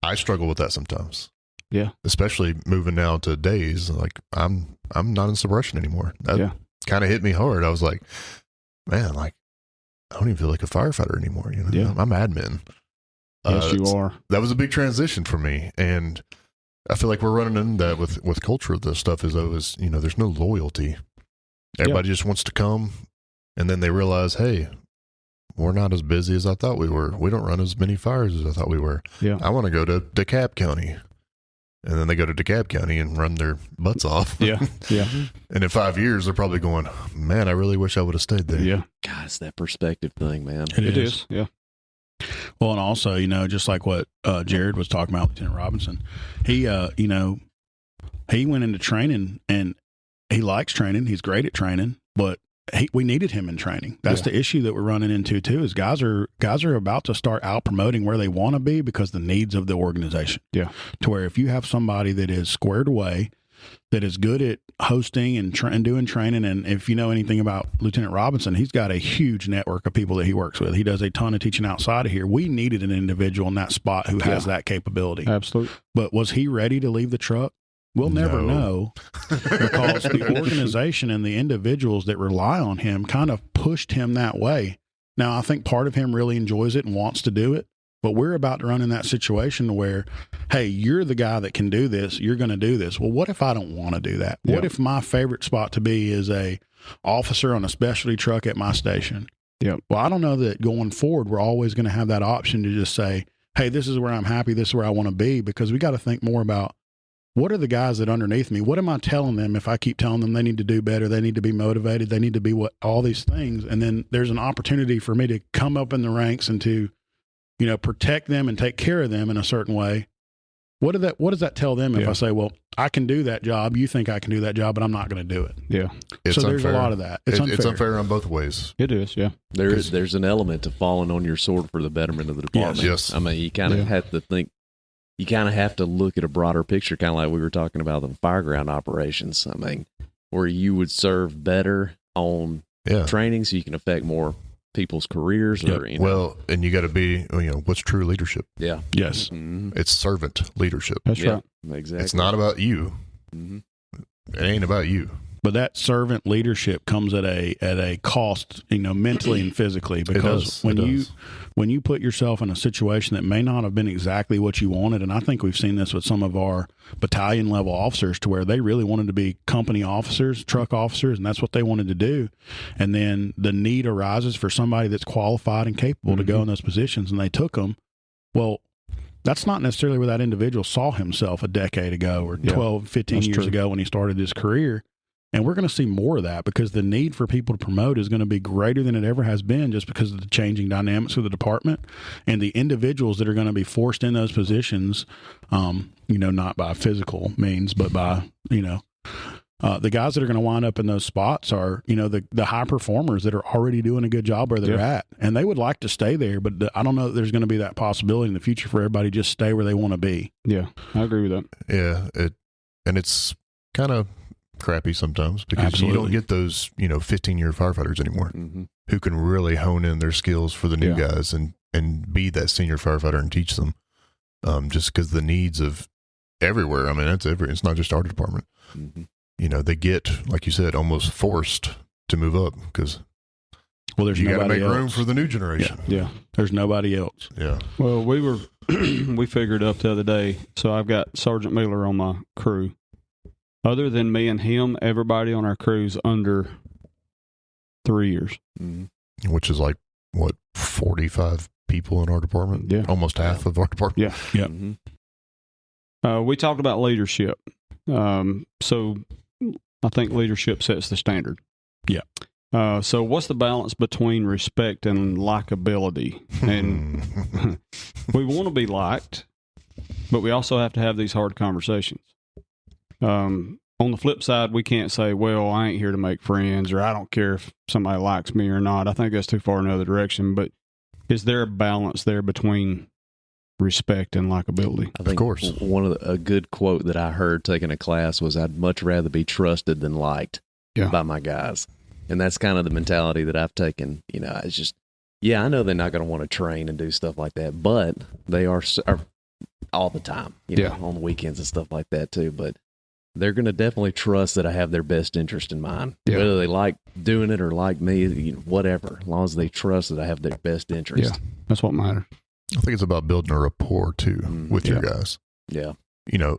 I struggle with that sometimes. Yeah. Especially moving now to days, like I'm not in suppression anymore. That kind of hit me hard. I was like, man, like I don't even feel like a firefighter anymore. Yeah. I'm admin. Yes, you are. That was a big transition for me, and I feel like we're running into that with culture of this stuff. Is always, there's no loyalty. Everybody just wants to come, and then they realize, hey, we're not as busy as I thought we were. We don't run as many fires as I thought we were. Yeah. I want to go to DeKalb County. And then they go to DeKalb County and run their butts off. Yeah. Yeah. And in 5 years, they're probably going, man, I really wish I would have stayed there. Yeah. God, it's that perspective thing, man. It is. Yeah. Well, and also, just like what Jared was talking about, Lieutenant Robinson, he went into training and he likes training. He's great at training, but we needed him in training. That's the issue that we're running into too, is guys are about to start out promoting where they want to be because the needs of the organization. Yeah. To where if you have somebody that is squared away, that is good at hosting and doing training. And if you know anything about Lieutenant Robinson, he's got a huge network of people that he works with. He does a ton of teaching outside of here. We needed an individual in that spot who has that capability. Absolutely. But was he ready to leave the truck? We'll never know, because the organization and the individuals that rely on him kind of pushed him that way. Now, I think part of him really enjoys it and wants to do it, but we're about to run in that situation where, hey, you're the guy that can do this. You're going to do this. Well, what if I don't want to do that? Yeah. What if my favorite spot to be is a officer on a specialty truck at my station? Yeah. Well, I don't know that going forward, we're always going to have that option to just say, hey, this is where I'm happy. This is where I want to be, because we got to think more about, what are the guys that underneath me? What am I telling them if I keep telling them they need to do better? They need to be motivated. They need to be all these things. And then there's an opportunity for me to come up in the ranks and to, protect them and take care of them in a certain way. What does that tell them if I say, well, I can do that job. You think I can do that job, but I'm not going to do it. Yeah. It's so there's unfair. a lot of that. It's unfair. It's unfair on both ways. It is. Yeah. There's an element to falling on your sword for the betterment of the department. Yes. I mean, you kind of have to think. You kind of have to look at a broader picture, kind of like we were talking about the fireground operations. I mean, where you would serve better on training so you can affect more people's careers. Or, Well, and you got to be, what's true leadership? Yeah. Yes. Mm-hmm. It's servant leadership. That's right. Exactly. It's not about you. Mm-hmm. It ain't about you. But that servant leadership comes at a cost, mentally and physically, because when you put yourself in a situation that may not have been exactly what you wanted, and I think we've seen this with some of our battalion level officers, to where they really wanted to be company officers, truck officers, and that's what they wanted to do. And then the need arises for somebody that's qualified and capable to go in those positions, and they took them. Well, that's not necessarily where that individual saw himself a decade ago or 12, 15 years ago when he started his career. And we're going to see more of that, because the need for people to promote is going to be greater than it ever has been, just because of the changing dynamics of the department and the individuals that are going to be forced in those positions, not by physical means, but by, the guys that are going to wind up in those spots are, the high performers that are already doing a good job where they're at. And they would like to stay there, but I don't know that there's going to be that possibility in the future for everybody to just stay where they want to be. Yeah, I agree with that. Yeah, it's kind of crappy sometimes, because you don't get those 15-year firefighters anymore who can really hone in their skills for the new guys and be that senior firefighter and teach them, just because the needs of everywhere. I mean, it's not just our department. They get, like you said, almost forced to move up, because there's you got to make else. room for the new generation. Yeah, there's nobody else. Yeah. Well, we figured up the other day, so I've got Sergeant Miller on my crew. Other than me and him, everybody on our crew's under 3 years. Which is like, 45 people in our department? Yeah. Almost half of our department? Yeah. We talked about leadership. So I think leadership sets the standard. Yeah. So what's the balance between respect and likability? And we want to be liked, but we also have to have these hard conversations. On the flip side, we can't say, well, I ain't here to make friends, or I don't care if somebody likes me or not. I think that's too far in the other direction. But is there a balance there between respect and likability? I think of course. A good quote that I heard taking a class was, I'd much rather be trusted than liked by my guys. And that's kind of the mentality that I've taken. It's just, I know they're not going to want to train and do stuff like that, but they are all the time, on the weekends and stuff like that too. But they're going to definitely trust that I have their best interest in mind. Yeah. Whether they like doing it or like me, whatever, as long as they trust that I have their best interest. Yeah, that's what matters. I think it's about building a rapport too with your guys. Yeah.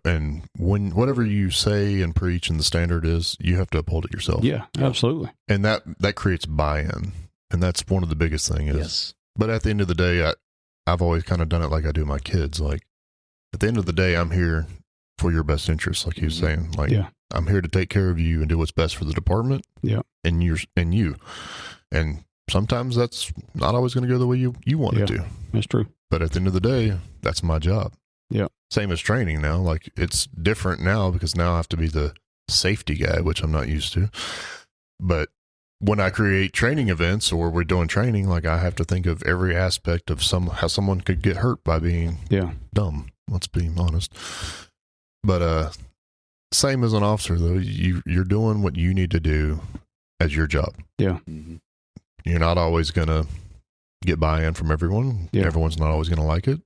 And when whatever you say and preach and the standard is, you have to uphold it yourself. Yeah, absolutely. And that creates buy-in. And that's one of the biggest things. Yes. But at the end of the day, I've always kind of done it like I do my kids. Like, at the end of the day, I'm here for your best interest, like you were saying. Like, I'm here to take care of you and do what's best for the department. Yeah. And you. And sometimes that's not always going to go the way you want it to. That's true. But at the end of the day, that's my job. Yeah. Same as training now. Like, it's different now because now I have to be the safety guy, which I'm not used to. But when I create training events or we're doing training, like, I have to think of every aspect of how someone could get hurt by being dumb. Let's be honest. But same as an officer, though, you're doing what you need to do as your job. Yeah. You're not always going to get buy-in from everyone. Yeah. Everyone's not always going to like it,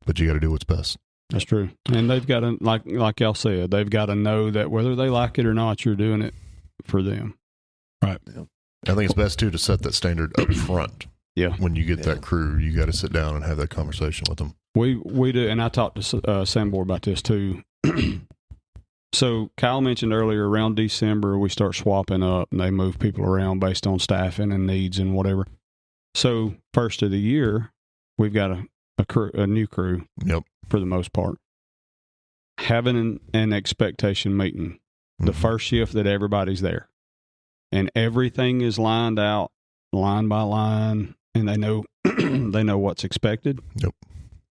but you got to do what's best. That's true. And they've got to, like y'all said, they've got to know that whether they like it or not, you're doing it for them. Right. Yeah. I think it's best, too, to set that standard up front. Yeah. When you get that crew, you got to sit down and have that conversation with them. We do, and I talked to Sambor about this, too. So Kyle mentioned earlier, around December, we start swapping up, and they move people around based on staffing and needs and whatever. So first of the year, we've got a new crew. Yep. For the most part. Having an expectation meeting, the first shift that everybody's there, and everything is lined out line by line, and they know what's expected. Yep.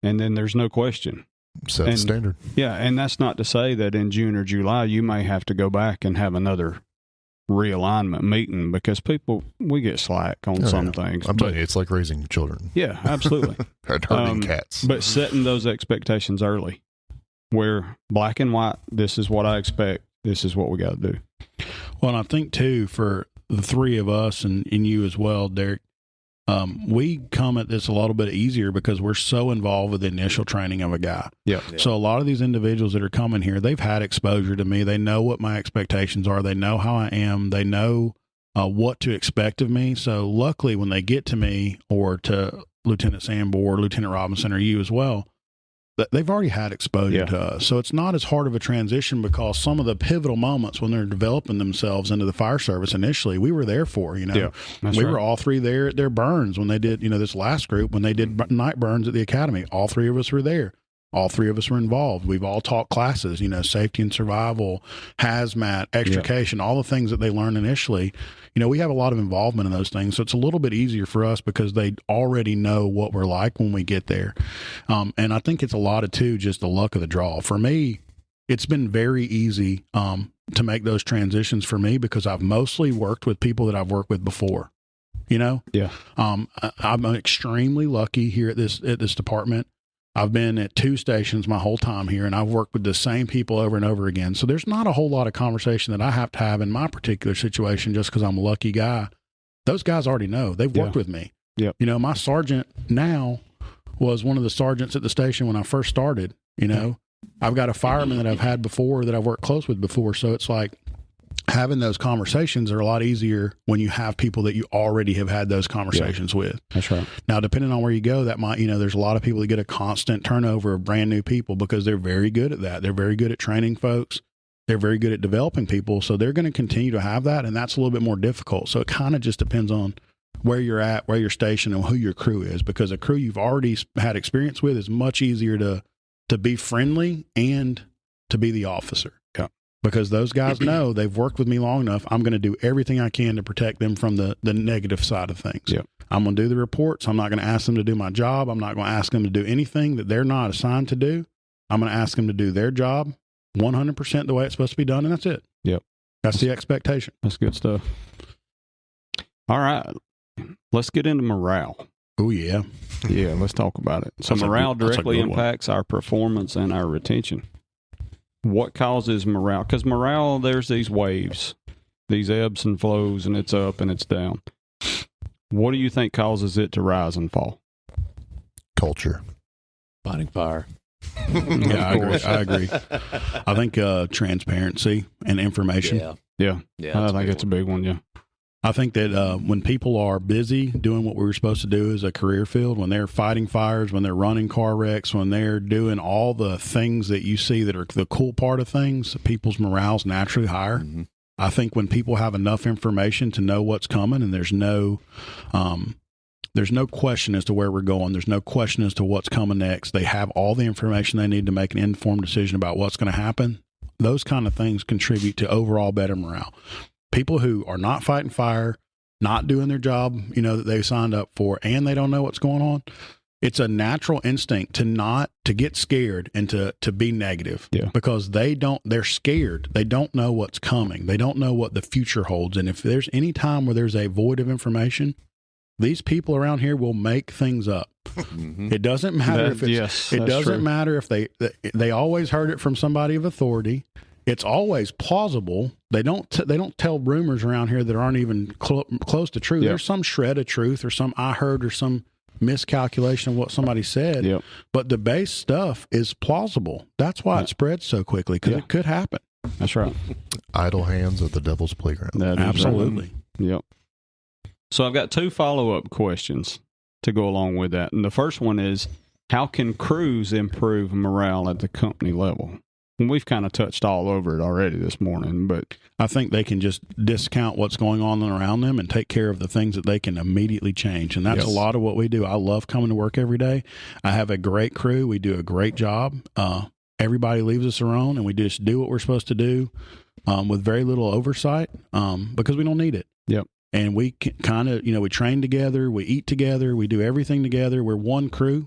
And then there's no question. Set the standard. Yeah, and that's not to say that in June or July you may have to go back and have another realignment meeting, because we get slack on some things. I'm telling you, it's like raising children. Yeah, absolutely. Herding cats. But setting those expectations early, where black and white, this is what I expect, this is what we got to do. Well, and I think, too, for the three of us and you as well, Derek, we come at this a little bit easier because we're so involved with the initial training of a guy. Yeah. So a lot of these individuals that are coming here, they've had exposure to me. They know what my expectations are. They know how I am. They know what to expect of me. So luckily when they get to me or to Lieutenant Sambor, Lieutenant Robison, or you as well, they've already had exposure to us. So it's not as hard of a transition because some of the pivotal moments when they're developing themselves into the fire service initially, we were there for, we were all three there at their burns when they did, this last group, when they did night burns at the academy, all three of us were there. All three of us were involved. We've all taught classes, safety and survival, hazmat, extrication, all the things that they learn initially. We have a lot of involvement in those things. So it's a little bit easier for us because they already know what we're like when we get there. And I think it's a lot of, too, just the luck of the draw. For me, it's been very easy to make those transitions for me because I've mostly worked with people that I've worked with before. I'm extremely lucky here at this department. I've been at 2 stations my whole time here, and I've worked with the same people over and over again. So there's not a whole lot of conversation that I have to have in my particular situation just because I'm a lucky guy. Those guys already know. They've worked with me. Yep. My sergeant now was one of the sergeants at the station when I first started. I've got a fireman that I've had before that I've worked close with before. So it's like having those conversations are a lot easier when you have people that you already have had those conversations with. That's right. Now, depending on where you go, that might, there's a lot of people that get a constant turnover of brand new people because they're very good at that. They're very good at training folks. They're very good at developing people. So they're going to continue to have that. And that's a little bit more difficult. So it kind of just depends on where you're at, where you're stationed, and who your crew is, because a crew you've already had experience with is much easier to be friendly and to be the officer. Because those guys know they've worked with me long enough. I'm going to do everything I can to protect them from the negative side of things. Yep. I'm going to do the reports. I'm not going to ask them to do my job. I'm not going to ask them to do anything that they're not assigned to do. I'm going to ask them to do their job 100% the way it's supposed to be done, and that's it. Yep. That's the expectation. That's good stuff. All right. Let's get into morale. Oh, yeah. Yeah, let's talk about it. So That's morale that's directly good one. impacts our performance and our retention. What causes morale? Because morale, there's these waves, these ebbs and flows, and it's up and it's down. What do you think causes it to rise and fall? Culture. Fighting fire. Yeah, I agree. I think transparency and information. Yeah. I think it's a big one, yeah. I think that when people are busy doing what we were supposed to do as a career field, when they're fighting fires, when they're running car wrecks, when they're doing all the things that you see that are the cool part of things, people's morale's naturally higher. Mm-hmm. I think when people have enough information to know what's coming and there's no question as to where we're going, there's no question as to what's coming next, they have all the information they need to make an informed decision about what's going to happen. Those kind of things contribute to overall better morale. People who are not fighting fire, not doing their job, that they signed up for, and they don't know what's going on. It's a natural instinct to get scared and to be negative because they're scared. They don't know what's coming. They don't know what the future holds. And if there's any time where there's a void of information, these people around here will make things up. Mm-hmm. It doesn't matter matter if they always heard it from somebody of authority. It's always plausible. They don't tell rumors around here that aren't even close to truth. Yep. There's some shred of truth or some I heard or some miscalculation of what somebody said. Yep. But the base stuff is plausible. That's why it spreads so quickly because it could happen. That's right. Idle hands at the devil's playground. Absolutely. Right. Yep. So I've got 2 follow-up questions to go along with that. And the first one is, how can crews improve morale at the company level? We've kind of touched all over it already this morning, but I think they can just discount what's going on around them and take care of the things that they can immediately change. And that's a lot of what we do. I love coming to work every day. I have a great crew. We do a great job. Everybody leaves us alone and we just do what we're supposed to do with very little oversight because we don't need it. Yep. And we kind of, we train together, we eat together, we do everything together. We're one crew.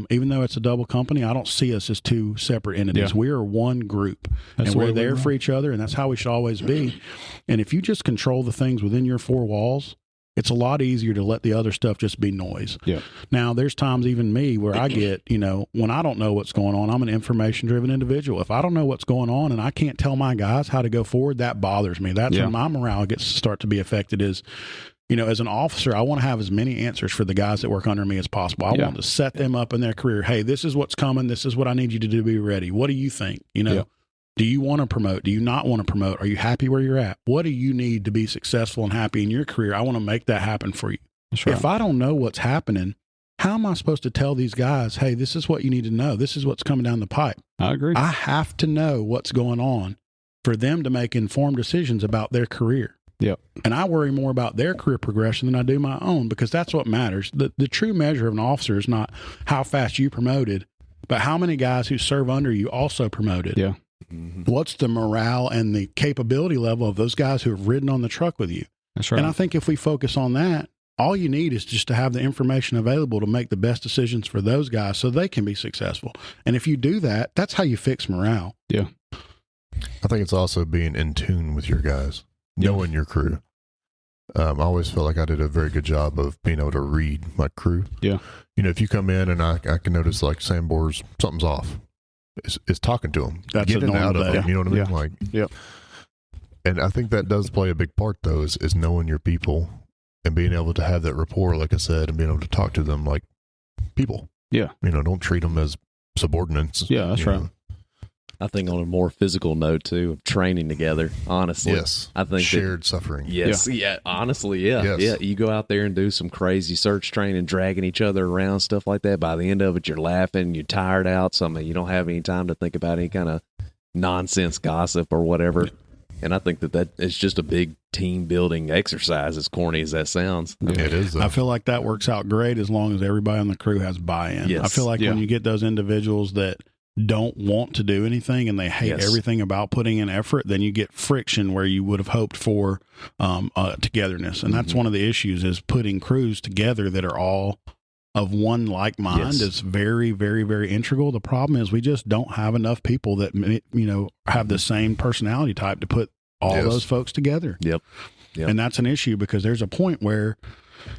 Even though it's a double company, I don't see us as 2 separate entities. Yeah. We are one group. And we're there for each other, and that's how we should always be. And if you just control the things within your 4 walls, it's a lot easier to let the other stuff just be noise. Yeah. Now, there's times even me where I get, when I don't know what's going on, I'm an information-driven individual. If I don't know what's going on and I can't tell my guys how to go forward, that bothers me. That's when my morale gets to start to be affected is, as an officer, I want to have as many answers for the guys that work under me as possible. I want to set them up in their career. Hey, this is what's coming. This is what I need you to do to be ready. What do you think? Do you want to promote? Do you not want to promote? Are you happy where you're at? What do you need to be successful and happy in your career? I want to make that happen for you. That's right. If I don't know what's happening, how am I supposed to tell these guys, hey, this is what you need to know. This is what's coming down the pipe. I agree. I have to know what's going on for them to make informed decisions about their career. Yep. And I worry more about their career progression than I do my own, because that's what matters. The true measure of an officer is not how fast you promoted, but how many guys who serve under you also promoted. Yeah. What's the morale and the capability level of those guys who have ridden on the truck with you? That's right. And I think if we focus on that, all you need is just to have the information available to make the best decisions for those guys so they can be successful. And if you do that, that's how you fix morale. Yeah. I think it's also being in tune with your guys, knowing your crew. I always felt like I did a very good job of being able to read my crew. Yeah. If you come in and I can notice like Sambor's something's off, it's talking to them. That's Get a it normal out of day. them. You know what I mean? Yeah. Like, Yep. And I think that does play a big part, though, is knowing your people and being able to have that rapport, like I said, and being able to talk to them like people. Yeah. Don't treat them as subordinates. Yeah, that's right. I think on a more physical note too, of training together, honestly. Yes. I think shared suffering. Yes. Yeah. Honestly. Yeah. Yes. Yeah. You go out there and do some crazy search training, dragging each other around, stuff like that. By the end of it, you're laughing, you're tired out. You don't have any time to think about any kind of nonsense gossip or whatever. And I think that is just a big team building exercise, as corny as that sounds. It is. I feel like that works out great as long as everybody on the crew has buy-in. Yes. I feel like when you get those individuals that don't want to do anything and they hate everything about putting in effort, then you get friction where you would have hoped for togetherness. And that's one of the issues, is putting crews together that are all of one like mind is very, very, very integral. The problem is we just don't have enough people that, have the same personality type to put all those folks together. Yep. And that's an issue, because there's a point where,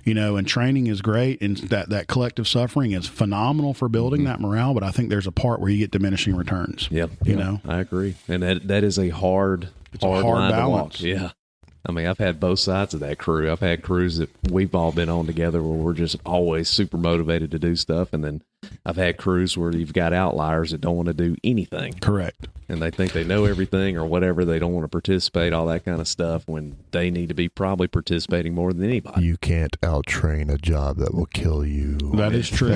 and training is great, and that collective suffering is phenomenal for building that morale. But I think there's a part where you get diminishing returns. Yep. I agree. And that is a hard line balance. To walk. Yeah. I mean, I've had both sides of that crew. I've had crews that we've all been on together where we're just always super motivated to do stuff. And then I've had crews where you've got outliers that don't want to do anything. Correct. And they think they know everything or whatever. They don't want to participate, all that kind of stuff, when they need to be probably participating more than anybody. You can't out-train a job that will kill you. That is true.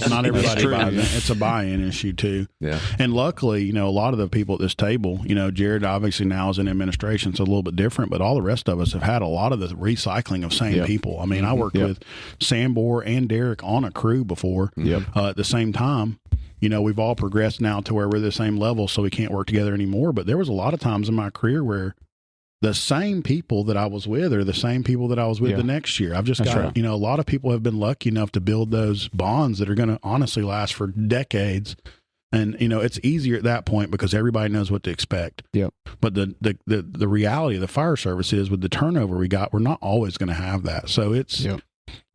Not everybody buys it. It's a buy-in issue too. Yeah. And luckily, a lot of the people at this table, Jared obviously now is in administration, so a little bit different, but all the rest of us have had a lot of the recycling of same people. I mean, I worked with Sambor and Derek on a crew before at the same time. We've all progressed now to where we're the same level, so we can't work together anymore. But there was a lot of times in my career where the same people that I was with are the same people that I was with the next year. I've just got, a lot of people have been lucky enough to build those bonds that are going to honestly last for decades. And, it's easier at that point because everybody knows what to expect. Yep. But the reality of the fire service is, with the turnover we got, we're not always going to have that. So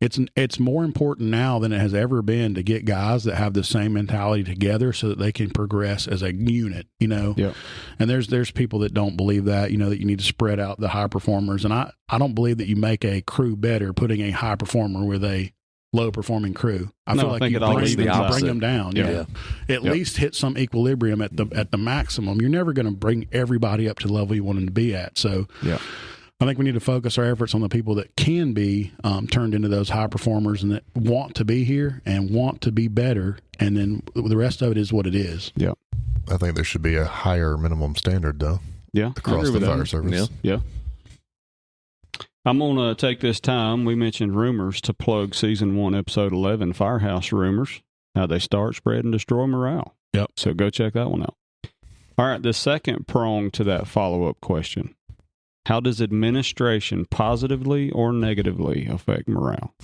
it's more important now than it has ever been to get guys that have the same mentality together so that they can progress as a unit, Yep. And there's people that don't believe that, that you need to spread out the high performers. And I don't believe that you make a crew better putting a high performer with a low performing crew. I feel like you bring them down. At least hit some equilibrium at the maximum. You're never going to bring everybody up to the level you want them to be at. So I think we need to focus our efforts on the people that can be turned into those high performers and that want to be here and want to be better. And then the rest of it is what it is. Yeah. I think there should be a higher minimum standard, though. Yeah. Across the fire service. Yeah. I'm going to take this time. We mentioned rumors to plug season 1, episode 11, Firehouse rumors, how they start, spread, and destroy morale. Yep. So go check that one out. All right. The second prong to that follow-up question. How does administration positively or negatively affect morale?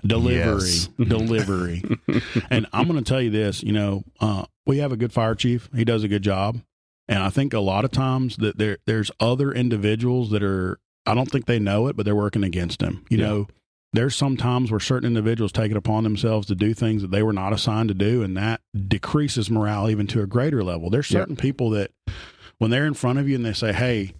Delivery. And I'm going to tell you this, we have a good fire chief. He does a good job. And I think a lot of times that there's other individuals that I don't think they know it, but they're working against him. There's some times where certain individuals take it upon themselves to do things that they were not assigned to do, and that decreases morale even to a greater level. There's certain people that when they're in front of you and they say, hey,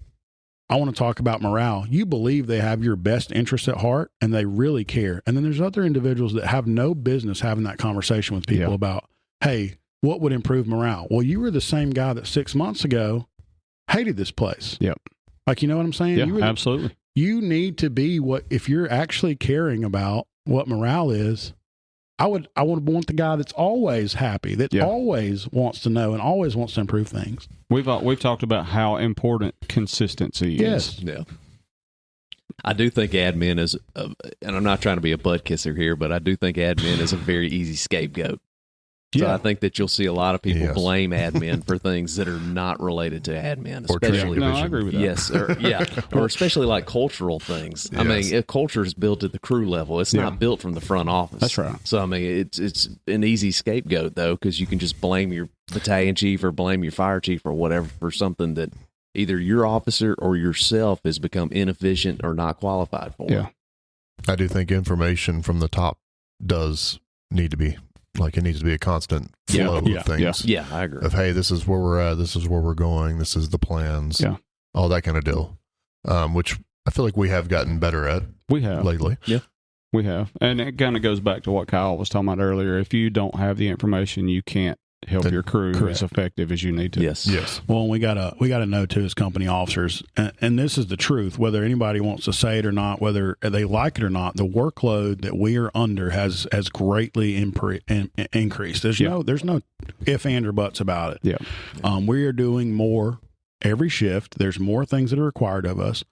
I want to talk about morale. You believe they have your best interest at heart and they really care. And then there's other individuals that have no business having that conversation with people about, hey, what would improve morale? Well, you were the same guy that 6 months ago hated this place. Yep. Like, you know what I'm saying? Yeah, absolutely. You need to be if you're actually caring about what morale is. I would want the guy that's always happy, that always wants to know and always wants to improve things. We've talked about how important consistency is. Yeah. I do think admin is, and I'm not trying to be a butt kisser here, but I do think admin is a very easy scapegoat. So I think that you'll see a lot of people blame admin for things that are not related to admin, especially. No, I agree with that. Yes, or especially like cultural things. Yes. I mean, culture is built at the crew level. It's not built from the front office. That's right. So I mean, it's an easy scapegoat though, because you can just blame your battalion chief or blame your fire chief or whatever for something that either your officer or yourself has become inefficient or not qualified for. Yeah, I do think information from the top does need to be. Like, it needs to be a constant flow of things. Yeah, I agree. Of, hey, this is where we're at. This is where we're going. This is the plans. Yeah. All that kind of deal. Which I feel like we have gotten better at lately. Yeah. We have. And it kind of goes back to what Kyle was talking about earlier. If you don't have the information, you can't help your crew as effective as you need to. Yes. Well, we gotta know too as company officers, and this is the truth. Whether anybody wants to say it or not, whether they like it or not, the workload that we are under has greatly increased. There's no if and or buts about it. Yeah. We are doing more every shift. There's more things that are required of us.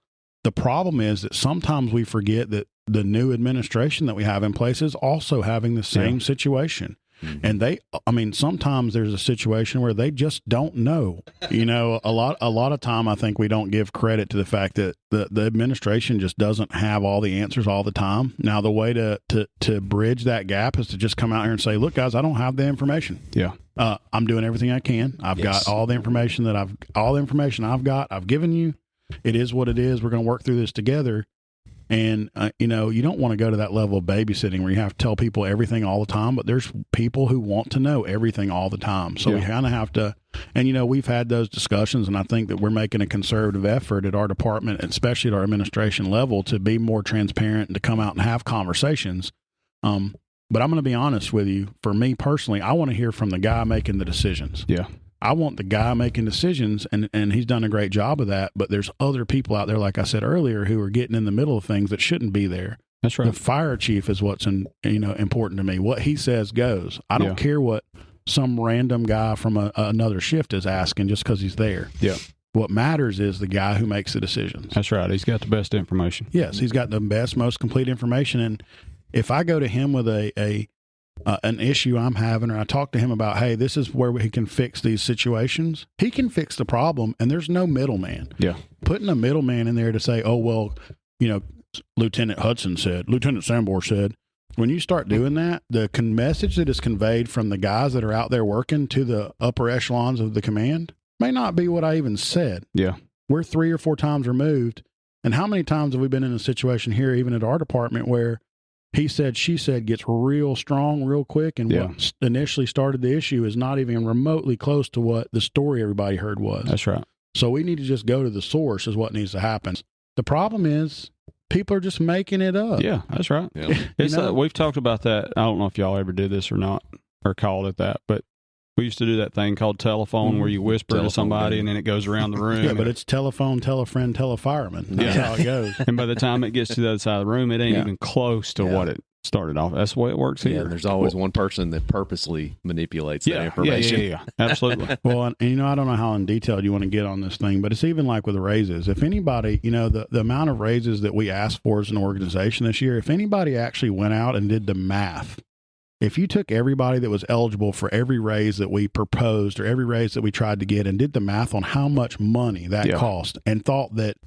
The problem is that sometimes we forget that the new administration that we have in place is also having the same situation. Mm-hmm. And sometimes there's a situation where they just don't know. You know, a lot of time I think we don't give credit to the fact that the administration just doesn't have all the answers all the time. Now, the way to bridge that gap is to just come out here and say, look, guys, I don't have the information. Yeah. I'm doing everything I can. I've got all the information I've got. I've given you. It is what it is. We're going to work through this together. And, you don't want to go to that level of babysitting where you have to tell people everything all the time, but there's people who want to know everything all the time. So we kind of have to, and, we've had those discussions, and I think that we're making a conservative effort at our department, especially at our administration level, to be more transparent and to come out and have conversations. But I'm going to be honest with you. For me personally, I want to hear from the guy making the decisions. Yeah. I want the guy making decisions, and he's done a great job of that, but there's other people out there, like I said earlier, who are getting in the middle of things that shouldn't be there. That's right. The fire chief is what's important to me. What he says goes. I don't care what some random guy from another shift is asking just because he's there. Yeah. What matters is the guy who makes the decisions. That's right. He's got the best information. Yes, he's got the best, most complete information. And if I go to him with an issue I'm having, or I talk to him about, hey, this is where he can fix these situations, he can fix the problem, and there's no middleman. Yeah. Putting a middleman in there to say, oh, well, Lieutenant Sambor said, when you start doing that, the message that is conveyed from the guys that are out there working to the upper echelons of the command may not be what I even said. Yeah. We're 3 or 4 times removed. And how many times have we been in a situation here, even at our department, where he said, she said gets real strong real quick, and what initially started the issue is not even remotely close to what the story everybody heard was. That's right. So we need to just go to the source is what needs to happen. The problem is people are just making it up. Yeah, that's right. Yeah. We've talked about that. I don't know if y'all ever did this or not, or called it that, but we used to do that thing called telephone where you whisper to somebody and then it goes around the room. Yeah, but it's telephone, tell a friend, tell a fireman. That's how it goes. And by the time it gets to the other side of the room, it ain't even close to what it started off. That's the way it works here. Yeah, there's always one person that purposely manipulates that information. Yeah. Absolutely. Well, and I don't know how in detail you want to get on this thing, but it's even like with the raises. If anybody, the amount of raises that we asked for as an organization this year, if anybody actually went out and did the math, if you took everybody that was eligible for every raise that we proposed or every raise that we tried to get and did the math on how much money that cost and thought that,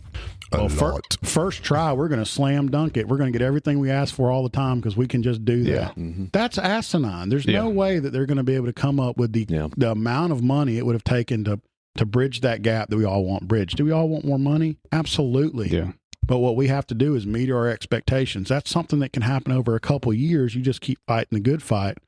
first try, we're going to slam dunk it. We're going to get everything we ask for all the time because we can just do that. Yeah. Mm-hmm. That's asinine. There's no way that they're going to be able to come up with the amount of money it would have taken to bridge that gap that we all want bridged. Do we all want more money? Absolutely. Yeah. But what we have to do is meet our expectations. That's something that can happen over a couple of years. You just keep fighting the good fight.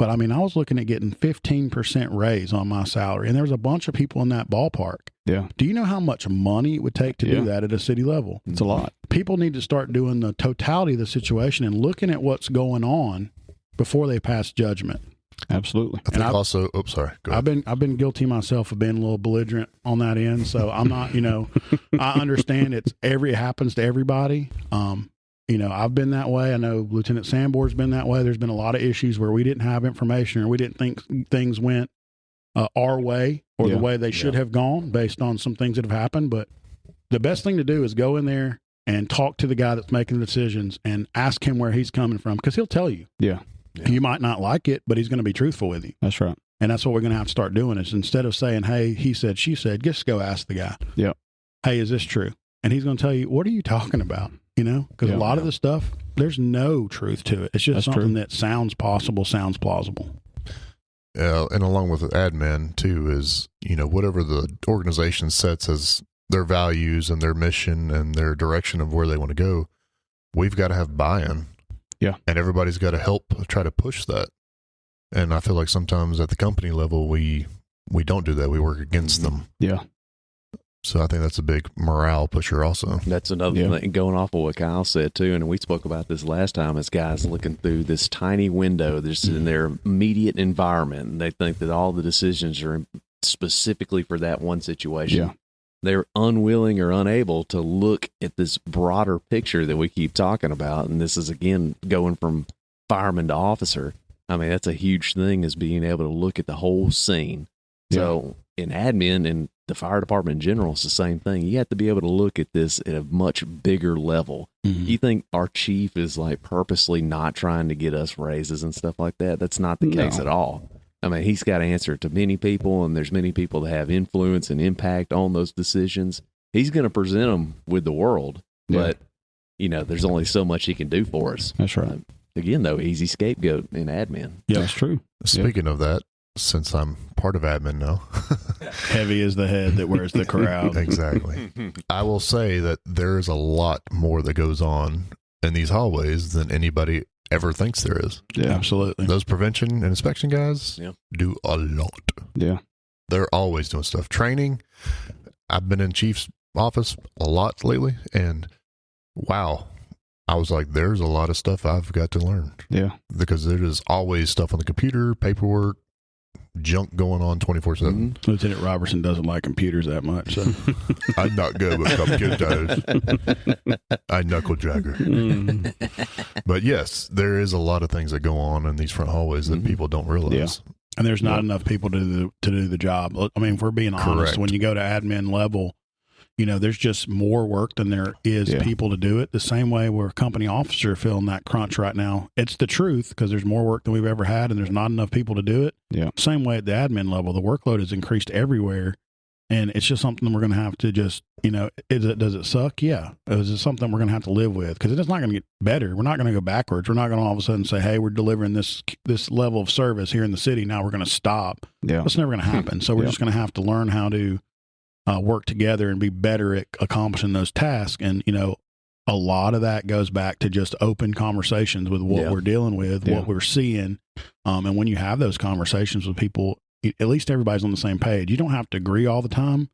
but I mean, I was looking at getting 15% raise on my salary, and there was a bunch of people in that ballpark. Yeah. Do you know how much money it would take to do that at a city level? It's a lot. People need to start doing the totality of the situation and looking at what's going on before they pass judgment. Absolutely. I think also, oops, sorry. Go ahead. I've been guilty myself of being a little belligerent on that end. So I'm not, I understand it happens to everybody. I've been that way. I know Lieutenant Sambor's been that way. There's been a lot of issues where we didn't have information or we didn't think things went our way or the way they should have gone based on some things that have happened. But the best thing to do is go in there and talk to the guy that's making the decisions and ask him where he's coming from, because he'll tell you. Yeah. You might not like it, but he's going to be truthful with you. That's right. And that's what we're going to have to start doing is instead of saying, hey, he said, she said, just go ask the guy. Yeah. Hey, is this true? And he's going to tell you, what are you talking about? Because a lot of the stuff, there's no truth to it. It's just something that sounds possible, sounds plausible. And along with admin too is, whatever the organization sets as their values and their mission and their direction of where they want to go, we've got to have buy-in. Yeah. And everybody's got to help try to push that. And I feel like sometimes at the company level, we don't do that. We work against them. Yeah. So I think that's a big morale pusher also. That's another thing going off of what Kyle said too. And we spoke about this last time as guys looking through this tiny window that's in their immediate environment. And they think that all the decisions are specifically for that one situation. Yeah. They're unwilling or unable to look at this broader picture that we keep talking about. And this is, again, going from fireman to officer. I mean, that's a huge thing, is being able to look at the whole scene. So in admin and the fire department in general, it's the same thing. You have to be able to look at this at a much bigger level. Mm-hmm. You think our chief is like purposely not trying to get us raises and stuff like that? That's not the case at all. I mean, he's got to answer to many people, and there's many people that have influence and impact on those decisions. He's going to present them with the world, but, there's only so much he can do for us. That's right. Again, though, easy scapegoat in admin. Yeah, that's true. Speaking of that, since I'm part of admin now. Heavy is the head that wears the crown. Exactly. I will say that there's a lot more that goes on in these hallways than anybody ever thinks there is. Yeah, absolutely. Those prevention and inspection guys do a lot. Yeah. They're always doing stuff. Training. I've been in chief's office a lot lately, and wow, I was like, there's a lot of stuff I've got to learn. Yeah. Because there is always stuff on the computer, paperwork, junk going on 24/7. Lieutenant Robison doesn't like computers that much, so I'm not good with computers. I knuckle dragger. But yes, there is a lot of things that go on in these front hallways that people don't realize. Yeah. And there's not enough people to do the job. I mean, if we're being honest, when you go to admin level, there's just more work than there is people to do it. The same way we're a company officer feeling that crunch right now. It's the truth, because there's more work than we've ever had and there's not enough people to do it. Yeah. Same way at the admin level, the workload has increased everywhere. And it's just something we're going to have to just, does it suck? Yeah. Is it something we're going to have to live with? Because it's not going to get better. We're not going to go backwards. We're not going to all of a sudden say, hey, we're delivering this level of service here in the city. Now we're going to stop. Yeah. That's never going to happen. So we're just going to have to learn how to work together and be better at accomplishing those tasks. And, a lot of that goes back to just open conversations with what we're dealing with, what we're seeing. And when you have those conversations with people, at least everybody's on the same page. You don't have to agree all the time.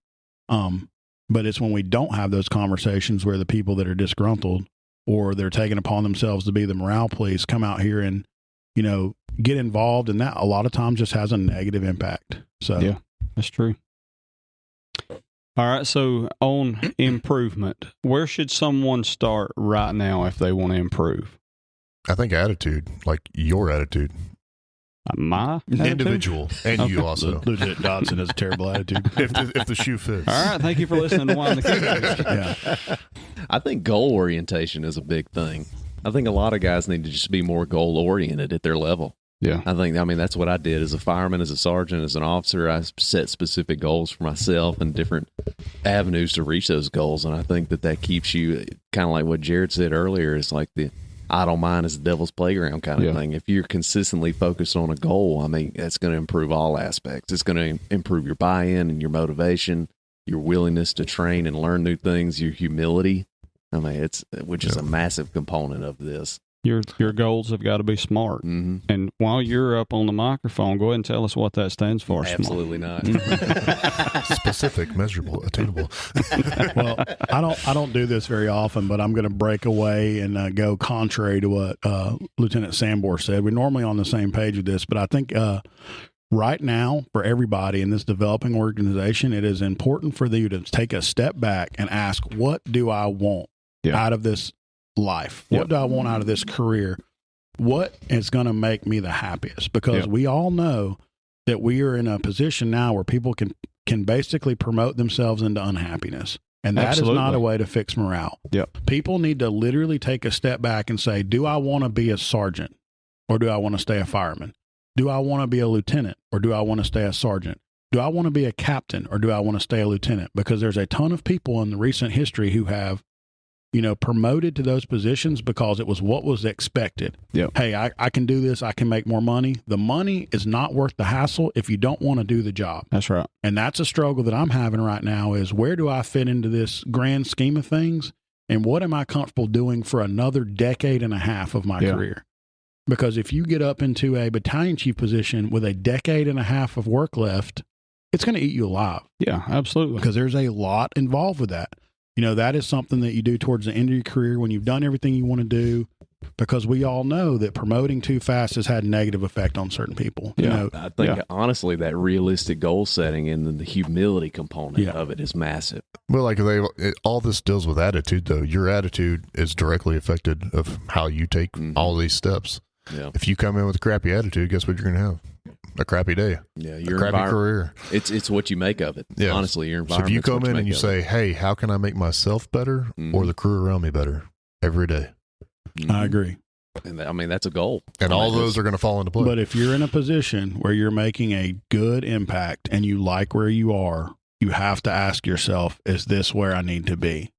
But it's when we don't have those conversations where the people that are disgruntled or they're taking upon themselves to be the morale police come out here and, get involved. And that a lot of times just has a negative impact. So yeah, that's true. All right. So on improvement, where should someone start right now if they want to improve? I think attitude, like your attitude. My attitude? Individual, and you also. Lieutenant Dodson has a terrible attitude. if the shoe fits. All right. Thank you for listening to Wind the Cage. I think goal orientation is a big thing. I think a lot of guys need to just be more goal oriented at their level. Yeah. I mean, that's what I did as a fireman, as a sergeant, as an officer. I set specific goals for myself and different avenues to reach those goals. And I think that keeps you kind of like what Jared said earlier. It's like the idle mind is the devil's playground kind of thing. If you're consistently focused on a goal, I mean, that's going to improve all aspects. It's going to improve your buy-in and your motivation, your willingness to train and learn new things, your humility. I mean, which is a massive component of this. Your goals have got to be SMART. Mm-hmm. And while you're up on the microphone, go ahead and tell us what that stands for. Absolutely not. Specific, measurable, attainable. Well, I don't do this very often, but I'm going to break away and go contrary to what Lieutenant Sambor said. We're normally on the same page with this, but I think right now, for everybody in this developing organization, it is important for you to take a step back and ask, what do I want out of this life? What do I want out of this career? What is going to make me the happiest? Because we all know that we are in a position now where people can basically promote themselves into unhappiness. And that is not a way to fix morale. People need to literally take a step back and say, do I want to be a sergeant or do I want to stay a fireman? Do I want to be a lieutenant or do I want to stay a sergeant? Do I want to be a captain or do I want to stay a lieutenant? Because there's a ton of people in the recent history who have, promoted to those positions because it was what was expected. Hey, I can do this. I can make more money. The money is not worth the hassle if you don't want to do the job. That's right. And that's a struggle that I'm having right now is where do I fit into this grand scheme of things? And what am I comfortable doing for another decade and a half of my career? Because if you get up into a battalion chief position with a decade and a half of work left, it's going to eat you alive. Yeah, absolutely. Because there's a lot involved with that. That is something that you do towards the end of your career when you've done everything you want to do, because we all know that promoting too fast has had a negative effect on certain people. I think honestly that realistic goal setting and then the humility component of it is massive. Well, like all this deals with attitude, though. Your attitude is directly affected of how you take all these steps. Yeah. If you come in with a crappy attitude, guess what you're going to have? A crappy day. Yeah, your crappy career. It's what you make of it. Yeah. Honestly, your environment. So if you come in and you say, "Hey, how can I make myself better or the crew around me better every day?" I agree. And that's a goal. And all those are going to fall into play. But if you're in a position where you're making a good impact and you like where you are, you have to ask yourself, "Is this where I need to be?"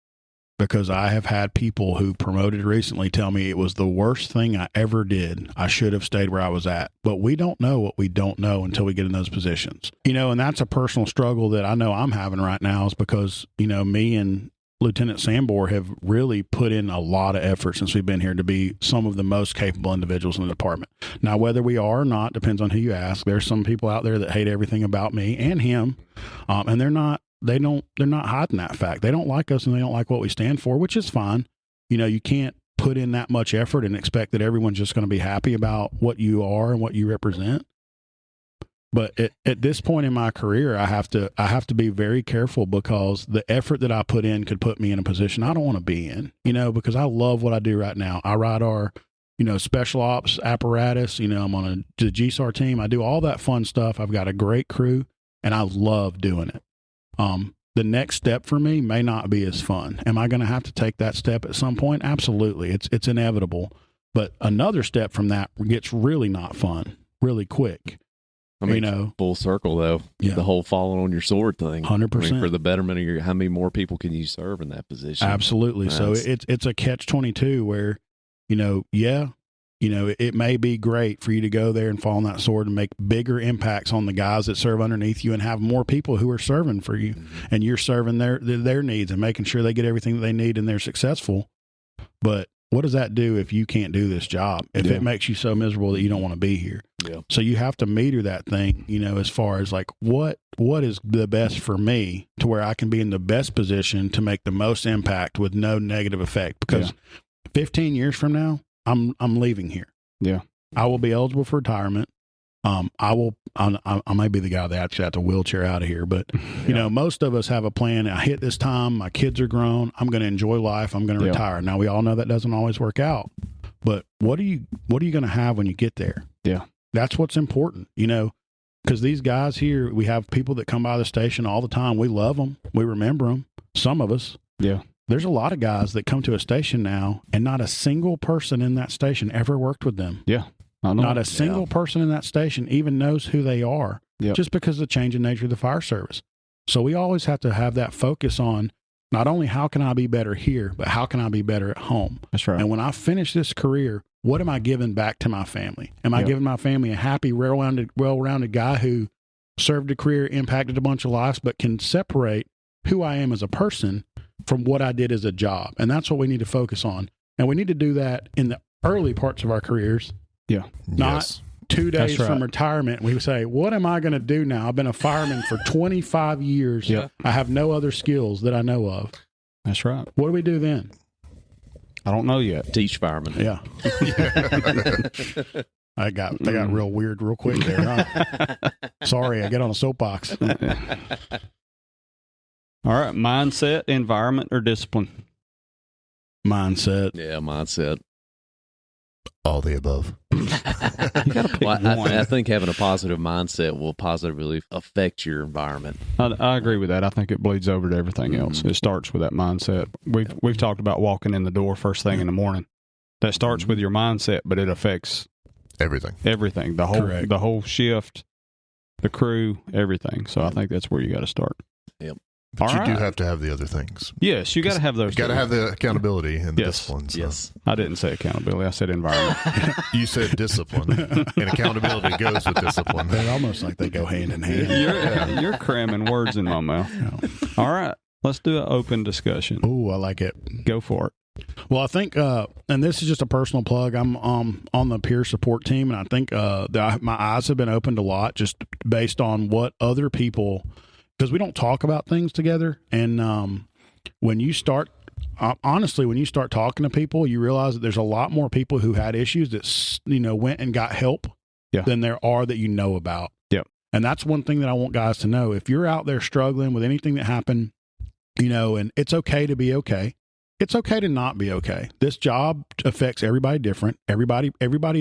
Because I have had people who promoted recently tell me it was the worst thing I ever did. I should have stayed where I was at. But we don't know what we don't know until we get in those positions. And that's a personal struggle that I know I'm having right now is because, me and Lieutenant Sambor have really put in a lot of effort since we've been here to be some of the most capable individuals in the department. Now, whether we are or not depends on who you ask. There's some people out there that hate everything about me and him, and they're not hiding that fact. They don't like us and they don't like what we stand for, which is fine. You can't put in that much effort and expect that everyone's just going to be happy about what you are and what you represent. But at this point in my career, I have to be very careful because the effort that I put in could put me in a position I don't want to be in, because I love what I do right now. I ride our, special ops apparatus, I'm on the GSAR team. I do all that fun stuff. I've got a great crew and I love doing it. The next step for me may not be as fun. Am I going to have to take that step at some point? Absolutely. It's inevitable. But another step from that gets really not fun, really quick. Full circle though. Yeah. The whole falling on your sword thing. 100%. For the betterment of how many more people can you serve in that position? Absolutely. So it's a catch-22 where, it may be great for you to go there and fall on that sword and make bigger impacts on the guys that serve underneath you and have more people who are serving for you and you're serving their needs and making sure they get everything that they need and they're successful. But what does that do if you can't do this job? If it makes you so miserable that you don't want to be here? Yeah. So you have to meter that thing, as far as like what is the best for me to where I can be in the best position to make the most impact with no negative effect. Because 15 years from now, I'm leaving here. Yeah. I will be eligible for retirement. I may be the guy that actually had to wheelchair out of here, but most of us have a plan. I hit this time, my kids are grown. I'm going to enjoy life. I'm going to retire. Now we all know that doesn't always work out, but what are you going to have when you get there? Yeah. That's what's important, because these guys here, we have people that come by the station all the time. We love them. We remember them. Some of us. Yeah. There's a lot of guys that come to a station now and not a single person in that station ever worked with them. Yeah. Not a single person in that station even knows who they are just because of the changing nature of the fire service. So we always have to have that focus on not only how can I be better here, but how can I be better at home? That's right. And when I finish this career, what am I giving back to my family? Am I giving my family a happy, well-rounded guy who served a career, impacted a bunch of lives, but can separate who I am as a person from what I did as a job? And that's what we need to focus on. And we need to do that in the early parts of our careers. Yeah. Not Yes. 2 days That's right. from retirement. We would say, what am I going to do now? I've been a fireman for 25 years. Yeah. I have no other skills that I know of. That's right. What do we do then? I don't know yet. Teach firemen. Yeah. They got real weird real quick there. Huh? Sorry, I get on a soapbox. All right. Mindset, environment, or discipline? Mindset. Yeah, mindset. All the above. You gotta pick Well, one. I think having a positive mindset will positively affect your environment. I agree with that. I think it bleeds over to everything else. It starts with that mindset. We've talked about walking in the door first thing in the morning. That starts with your mindset, but it affects Everything. everything. Correct. The whole shift, the crew, everything. So I think that's where you got to start. But All you do right. have to have the other things. Yes, you got to have those. You got to two. have the accountability and the Yes. discipline. So. Yes. I didn't say accountability. I said environment. You said discipline, and accountability goes with discipline. They're almost like they go hand in hand. You're cramming words in my mouth. All right, let's do an open discussion. Oh, I like it. Go for it. Well, I think, and this is just a personal plug. I'm on the peer support team, and I think my eyes have been opened a lot just based on what other people, because we don't talk about things together. And when you start, honestly, when you start talking to people, you realize that there's a lot more people who had issues that went and got help than there are that you know about. Yep. And that's one thing that I want guys to know. If you're out there struggling with anything that happened, and it's okay to be okay. It's okay to not be okay. This job affects everybody different. Everybody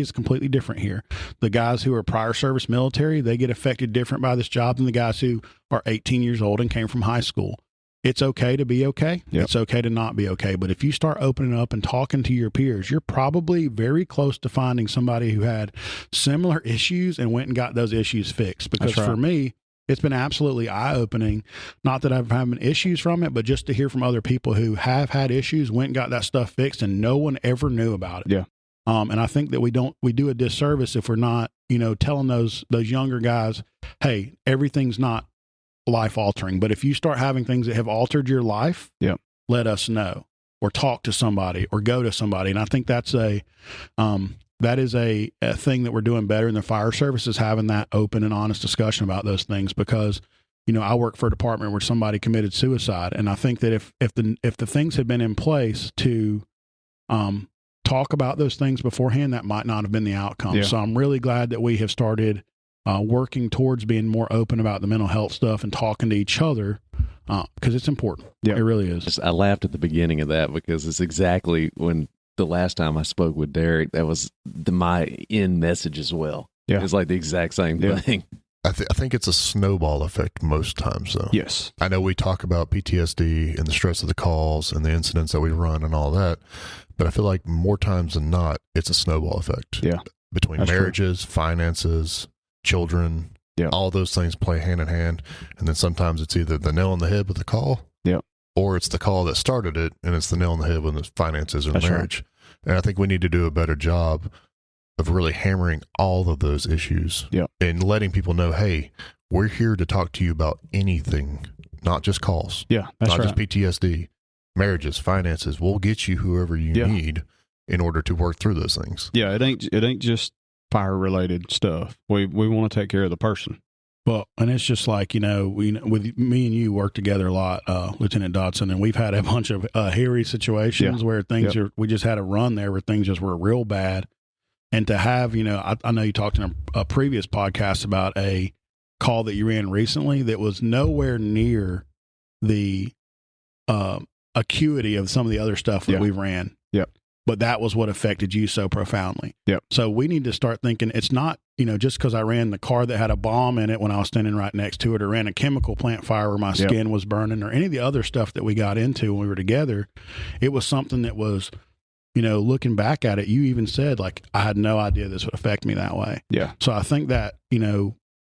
is completely different here. The guys who are prior service military, they get affected different by this job than the guys who are 18 years old and came from high school. It's okay to be okay. Yep. It's okay to not be okay. But if you start opening up and talking to your peers, you're probably very close to finding somebody who had similar issues and went and got those issues fixed. Because That's right. for me, it's been absolutely eye-opening. Not that I've having issues from it, but just to hear from other people who have had issues, went and got that stuff fixed, and no one ever knew about it. Yeah. And I think that we do a disservice if we're not, telling those younger guys, hey, everything's not life-altering. But if you start having things that have altered your life, Yep. let us know, or talk to somebody, or go to somebody. And I think that's that is a thing that we're doing better in the fire service, is having that open and honest discussion about those things. Because, I work for a department where somebody committed suicide. And I think that if the things had been in place to talk about those things beforehand, that might not have been the outcome. Yeah. So I'm really glad that we have started working towards being more open about the mental health stuff and talking to each other, because it's important. Yeah. It really is. I laughed at the beginning of that because it's exactly when the last time I spoke with Derek, that was my end message as well. Yeah. It's like the exact same Yeah. thing. I think it's a snowball effect most times, though. Yes. I know we talk about PTSD and the stress of the calls and the incidents that we run and all that, but I feel like more times than not, it's a snowball effect. Yeah. Between That's true. marriages, finances, children, Yeah. all those things play hand in hand. And then sometimes it's either the nail on the head with the call, Yeah. or it's the call that started it, and it's the nail on the head with the finances or That's right. marriage. And I think we need to do a better job of really hammering all of those issues, Yeah. and letting people know, hey, we're here to talk to you about anything, not just calls, Yeah. That's not right. just PTSD, marriages, finances. We'll get you whoever you Yeah. need in order to work through those things. Yeah. It ain't just fire related stuff. We want to take care of the person. Well, and it's just like, with me and you work together a lot, Lieutenant Dodson, and we've had a bunch of hairy situations where things we just had a run there where things just were real bad. And to have, I know you talked in a previous podcast about a call that you ran recently that was nowhere near the acuity of some of the other stuff that we ran. Yep. But that was what affected you so profoundly. Yep. So we need to start thinking it's not, just because I ran the car that had a bomb in it when I was standing right next to it, or ran a chemical plant fire where my skin was burning, or any of the other stuff that we got into when we were together. It was something that was, looking back at it, you even said, like, I had no idea this would affect me that way. Yeah. So I think that,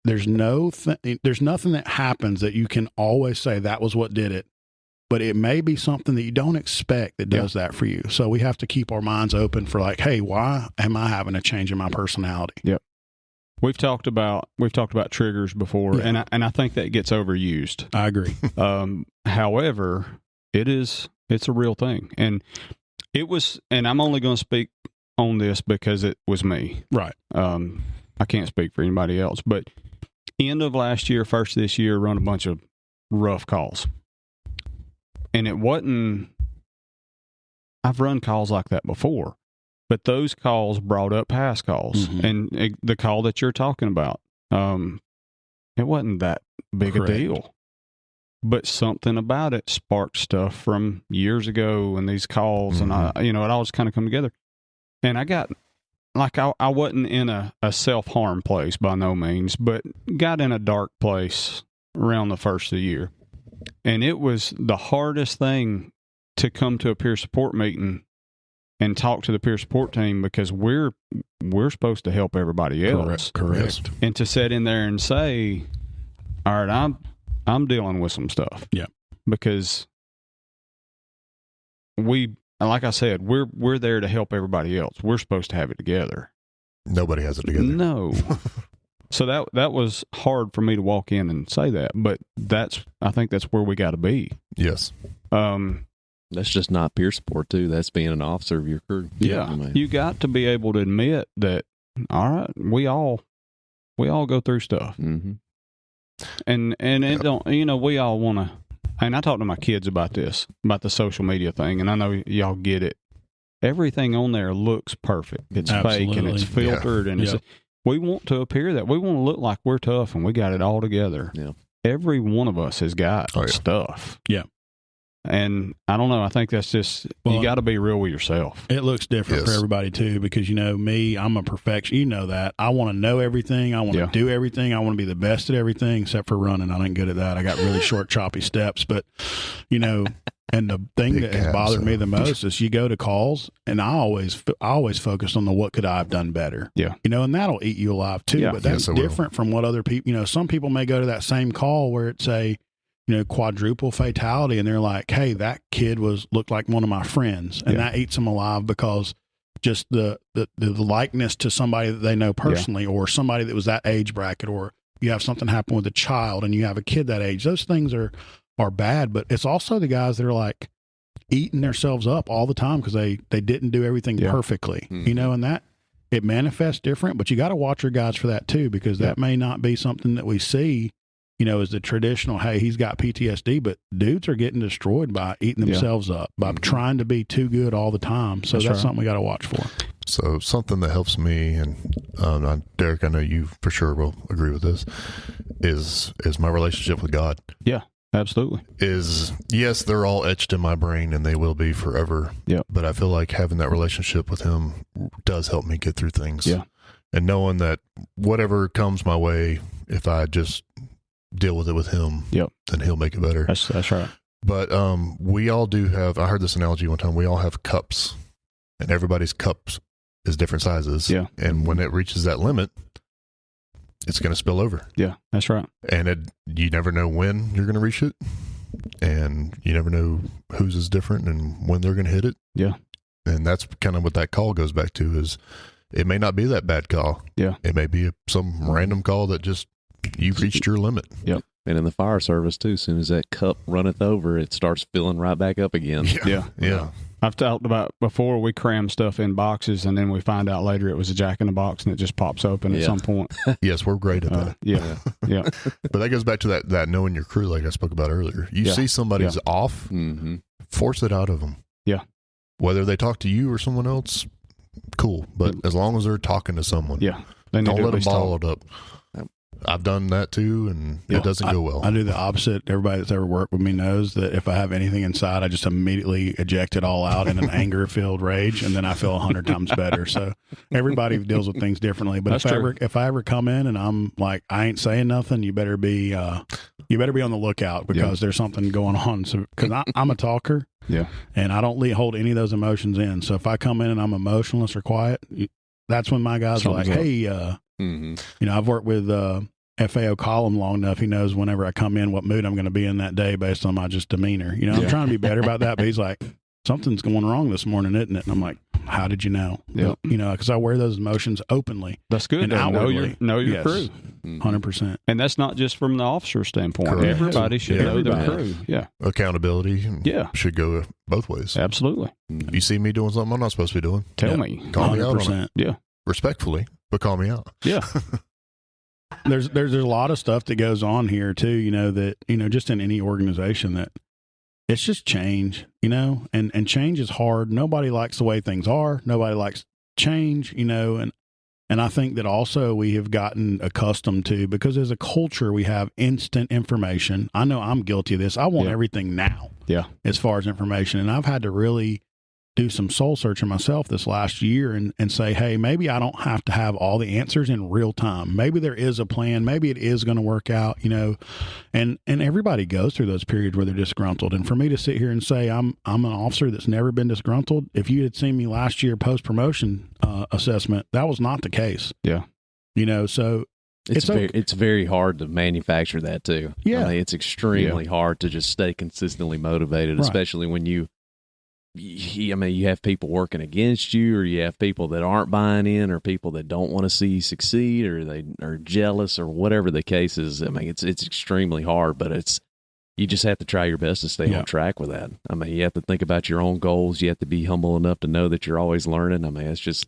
there's nothing that happens that you can always say that was what did it. But it may be something that you don't expect that does that for you. So we have to keep our minds open for, like, hey, why am I having a change in my personality? Yep. We've talked about triggers before, Yeah. and I think that gets overused. I agree. However, it's a real thing, and I'm only going to speak on this because it was me. Right. I can't speak for anybody else, but end of last year, first of this year, run a bunch of rough calls. And it wasn't, I've run calls like that before, but those calls brought up past calls. Mm-hmm. And the call that you're talking about, it wasn't that big Correct. a deal. But something about it sparked stuff from years ago and these calls, Mm-hmm. and it all just kind of come together. And I got, like, I wasn't in a self-harm place by no means, but got in a dark place around the first of the year. And it was the hardest thing to come to a peer support meeting and talk to the peer support team, because we're supposed to help everybody else. Correct. And to sit in there and say, all right, I'm dealing with some stuff. Yeah. Because like I said, we're there to help everybody else. We're supposed to have it together. Nobody has it together. No. So that was hard for me to walk in and say that, but I think that's where we got to be. Yes. That's just not peer support too. That's being an officer of your crew. Yeah. You got to be able to admit that, all right, we all go through stuff. Mm-hmm. And it don't, we all want to, and I talk to my kids about this, about the social media thing, and I know y'all get it. Everything on there looks perfect. It's fake and it's Absolutely. filtered, and it's, we want to appear that. We want to look like we're tough and we got it all together. Yeah. Every one of us has got Oh, yeah. stuff. Yeah. And I don't know. I think that's just, you got to be real with yourself. It looks different for Yes. everybody too, because me, I'm a perfectionist. You know that. I want to know everything. I want to do everything. I want to be the best at everything, except for running. I ain't good at that. I got really short, choppy steps. But and the thing Big that has calves, bothered me so. the most is you go to calls, and I always focus on the what could I have done better. Yeah. And that'll eat you alive too. Yeah. But that's Yes, it will. different from what other people. Some people may go to that same call where it's a quadruple fatality, and they're like, hey, that kid looked like one of my friends, and that eats them alive because just the likeness to somebody that they know personally, or somebody that was that age bracket, or you have something happen with a child and you have a kid that age. Those things are bad, but it's also the guys that are like eating themselves up all the time because they didn't do everything perfectly, and that it manifests different, but you got to watch your guys for that too, because that may not be something that we see as the traditional, hey, he's got PTSD, but dudes are getting destroyed by eating themselves up, by trying to be too good all the time. So that's something we got to watch for. So something that helps me, and Derek, I know you for sure will agree with this, is my relationship with God. Yeah, absolutely. Yes, they're all etched in my brain and they will be forever. Yeah. But I feel like having that relationship with him does help me get through things. Yeah. And knowing that whatever comes my way, if I just deal with it with him, then he'll make it better. That's right. But we all do have, I heard this analogy one time, we all have cups, and everybody's cups is different sizes. Yeah. And when it reaches that limit, it's going to spill over. Yeah, that's right. And you never know when you're going to reach it, and you never know whose is different and when they're going to hit it. Yeah. And that's kind of what that call goes back to, is it may not be that bad call. Yeah. It may be some random call that just, you've reached your limit. Yep. And in the fire service too, as soon as that cup runneth over, it starts filling right back up again. Yeah. I've talked about before, we cram stuff in boxes and then we find out later it was a Jack in the Box and it just pops open at some point. Yes, we're great at that. Yeah. But that goes back to that knowing your crew, like I spoke about earlier. You see somebody's off, force it out of them. Yeah. Whether they talk to you or someone else, cool. But as long as they're talking to someone, they need don't to let at them least ball talk. it up. I've done that too, and it doesn't go well. I do the opposite. Everybody that's ever worked with me knows that if I have anything inside, I just immediately eject it all out in an anger-filled rage, and then I feel 100 times better. So everybody deals with things differently. But if I ever come in and I'm like, I ain't saying nothing, you better be on the lookout, because there's something going on. So because I'm a talker, and I don't hold any of those emotions in. So if I come in and I'm emotionless or quiet, that's when my guys are like, hey, I've worked with FAO column long enough. He knows whenever I come in what mood I'm going to be in that day based on my just demeanor. I'm trying to be better about that, but he's like, something's going wrong this morning, isn't it? And I'm like, how did you know? Yeah. You know, because I wear those emotions openly. That's good. And Know outwardly. your Yes. crew. 100%. And that's not just from the officer standpoint. Correct. Everybody should Yeah. know their Everybody. crew. Yeah, Accountability Yeah. should go both ways. absolutely. You see me doing something I'm not supposed to be doing, Tell Yeah. me. call me out on it. 100%. Yeah, Respectfully, but call me out. yeah, There's a lot of stuff that goes on here too, you know, that, you know, just in any organization that it's just change, you know, and change is hard. Nobody likes the way things are. Nobody likes change, you know, and I think that also we have gotten accustomed to, because as a culture, we have instant information. I know I'm guilty of this. I want Yeah. everything now yeah, as far as information. And I've had to really do some soul searching myself this last year and say, hey, maybe I don't have to have all the answers in real time. Maybe there is a plan. Maybe it is going to work out, you know, and everybody goes through those periods where they're disgruntled. And for me to sit here and say, I'm an officer that's never been disgruntled. If you had seen me last year post-promotion assessment, that was not the case. Yeah. You know, so It's very hard to manufacture that too. Yeah. I mean, it's extremely hard to just stay consistently motivated, Right. especially when you have people working against you, or you have people that aren't buying in, or people that don't want to see you succeed, or they are jealous, or whatever the case is. I mean, it's extremely hard, but you just have to try your best to stay Yeah. on track with that. I mean, you have to think about your own goals. You have to be humble enough to know that you're always learning. I mean, it's just,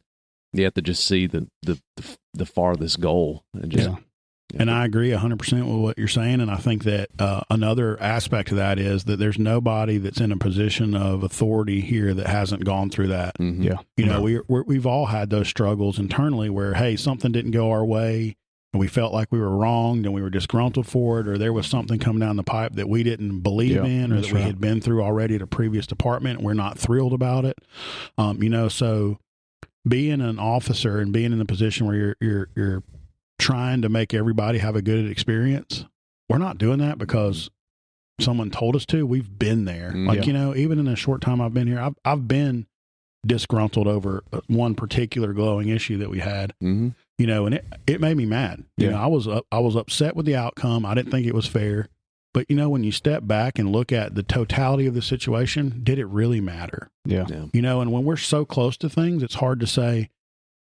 you have to just see the farthest goal and just. Yeah. And I agree 100% with what you're saying. And I think that another aspect of that is that there's nobody that's in a position of authority here that hasn't gone through that. Mhm. Yeah. You know, we've all had those struggles internally where, hey, something didn't go our way and we felt like we were wronged and we were disgruntled for it, or there was something coming down the pipe that we didn't believe Yeah, in, or that's that we right. had been through already at a previous department. And we're not thrilled about it. You know, so being an officer and being in the position where you're trying to make everybody have a good experience, we're not doing that because someone told us to. We've been there. Like, Yeah. you know, even in the short time I've been here, I've been disgruntled over one particular glowing issue that we had, Mhm. you know, and it made me mad. You Yeah. know, I was upset with the outcome. I didn't think it was fair. But, you know, when you step back and look at the totality of the situation, did it really matter? Yeah. Yeah. You know, and when we're so close to things, it's hard to say,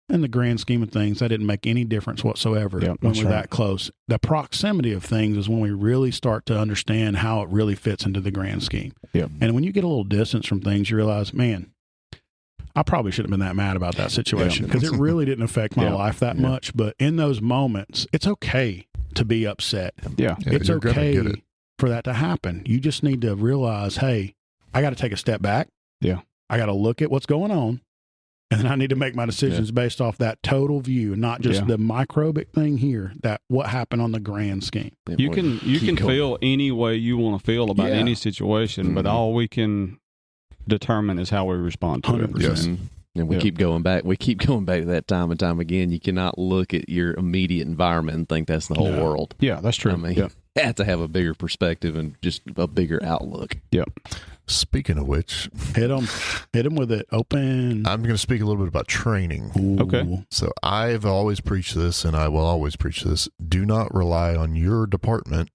in the grand scheme of things, that didn't make any difference whatsoever Yeah, when that's we're right. that close. The proximity of things is when we really start to understand how it really fits into the grand scheme. Yeah. And when you get a little distance from things, you realize, man, I probably shouldn't have been that mad about that situation because it really didn't affect my Yeah. life that Yeah. much. But in those moments, it's okay to be upset. Yeah. Yeah, It's you're gonna okay get it. for that to happen. You just need to realize, hey, I got to take a step back. Yeah. I got to look at what's going on. And then I need to make my decisions based off that total view, not just Yeah. the microbic thing here, that what happened on the grand scheme. Yeah, You boy, can keep going. feel any way you want to feel about Yeah. any situation, but Mhm. all we can determine is how we respond to 100%. it. Yes. Mhm. And we Yeah. keep going back. We keep going back to that time and time again. You cannot look at your immediate environment and think that's the whole No. world. Yeah, that's true. I mean, yeah. you have to have a bigger perspective and just a bigger outlook. Speaking of which, Hit them with it open. I'm going to speak a little bit about training. Ooh. Okay. So I've always preached this, and I will always preach this. Do not rely on your department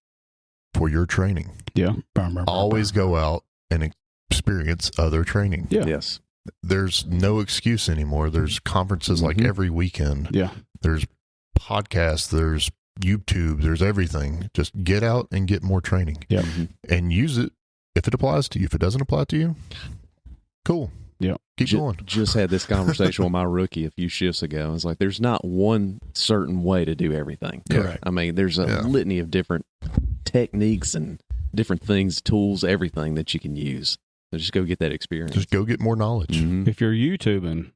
for your training. Burn, burn, burn, Always burn. go out and experience other training. Yeah. Yes. There's no excuse anymore. There's conferences like Mhm. every weekend. Yeah. There's podcasts. There's YouTube. There's everything. Just get out and get more training Yeah. Mhm. and use it if it applies to you. If it doesn't apply to you, cool. Yeah. Keep going. Just had this conversation with my rookie a few shifts ago. I was like, there's not one certain way to do everything. Yeah. Correct. I mean, there's a Yeah. litany of different techniques and different things, tools, everything that you can use. So just go get that experience. Just go get more knowledge. Mhm. If you're YouTubing,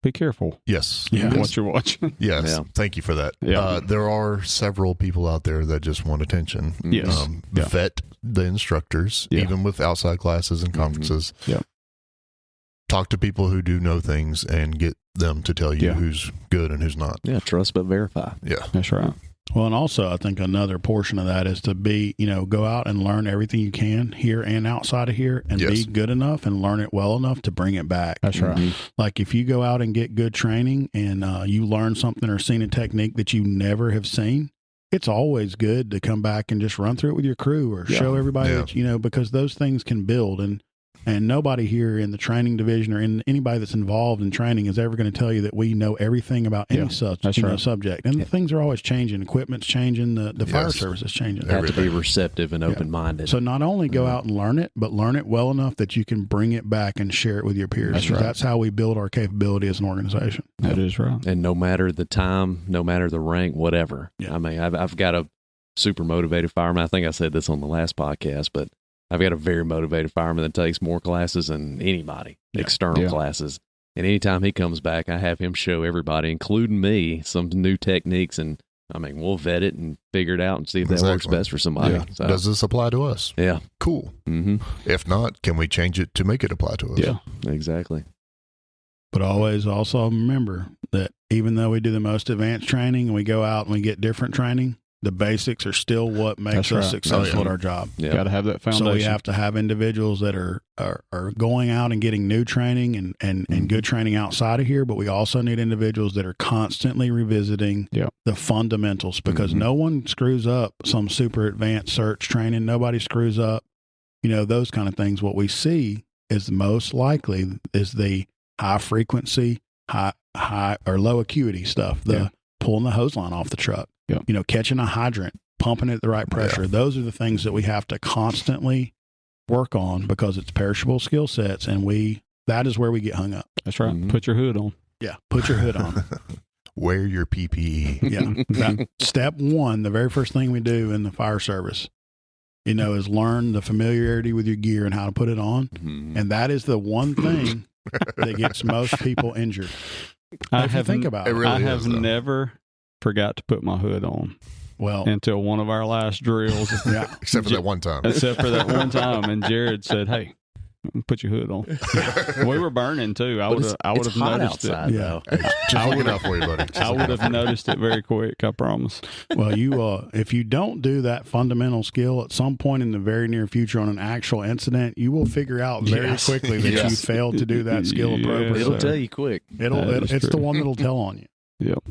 be careful Yes. Yeah. what you're watching. Yes. Yeah. Thank you for that. Yeah. There are several people out there that just want attention. Yes. Yeah. Vet the instructors, Yeah. even with outside classes and conferences. Yeah. Talk to people who do know things and get them to tell you Yeah. who's good and who's not. Yeah, trust but verify. Yeah. That's right. Well, and also I think another portion of that is to be, go out and learn everything you can here and outside of here and Yes. be good enough and learn it well enough to bring it back. That's right. Mhm. Like if you go out and get good training and you learn something or seen a technique that you never have seen, it's always good to come back and just run through it with your crew or Yeah. show everybody Yeah. that, because those things can build. And And nobody here in the training division or in anybody that's involved in training is ever going to tell you that we know everything about any subject. And things are always changing. Equipment's changing. The fire service is changing. You have to be receptive and open-minded. So not only go out and learn it, but learn it well enough that you can bring it back and share it with your peers. That's how we build our capability as an organization. That is right. And no matter the time, no matter the rank, whatever. Yeah. I mean, I've got a super motivated fireman. I think I said this on the last podcast, but I've got a very motivated fireman that takes more classes than anybody, external classes. And anytime he comes back, I have him show everybody, including me, some new techniques. And I mean, we'll vet it and figure it out and see if that works best for somebody. Yeah. So, does this apply to us? Yeah. Cool. Mm-hmm. If not, can we change it to make it apply to us? Yeah, exactly. But always also remember that even though we do the most advanced training and we go out and we get different training, the basics are still what makes us successful at our job. Yeah. Got to have that foundation. So we have to have individuals that are going out and getting new training and good training outside of here, but we also need individuals that are constantly revisiting the fundamentals, because no one screws up some super advanced search training. Nobody screws up, those kind of things. What we see is most likely is the high frequency, high or low acuity stuff, pulling the hose line off the truck. Catching a hydrant, pumping it at the right pressure. Those are the things that we have to constantly work on, because it's perishable skill sets, and that is where we get hung up. That's right. Mm-hmm. Put your hood on. Yeah, put your hood on. Wear your PPE. Yeah. Step one, the very first thing we do in the fire service, is learn the familiarity with your gear and how to put it on. Mm-hmm. And that is the one thing that gets most people injured. If you think about it. I have never forgot to put my hood on. Well, until one of our last drills. Except for that one time. Except for that one time. And Jared said, "Hey, put your hood on." We were burning too. I would have noticed outside, it. Though. Just looking out for you, buddy. I would have noticed it very quick, I promise. Well, if you don't do that fundamental skill at some point in the very near future on an actual incident, you will figure out very quickly that you failed to do that skill appropriately. It'll tell you quick. It's the one that'll tell on you. Yep.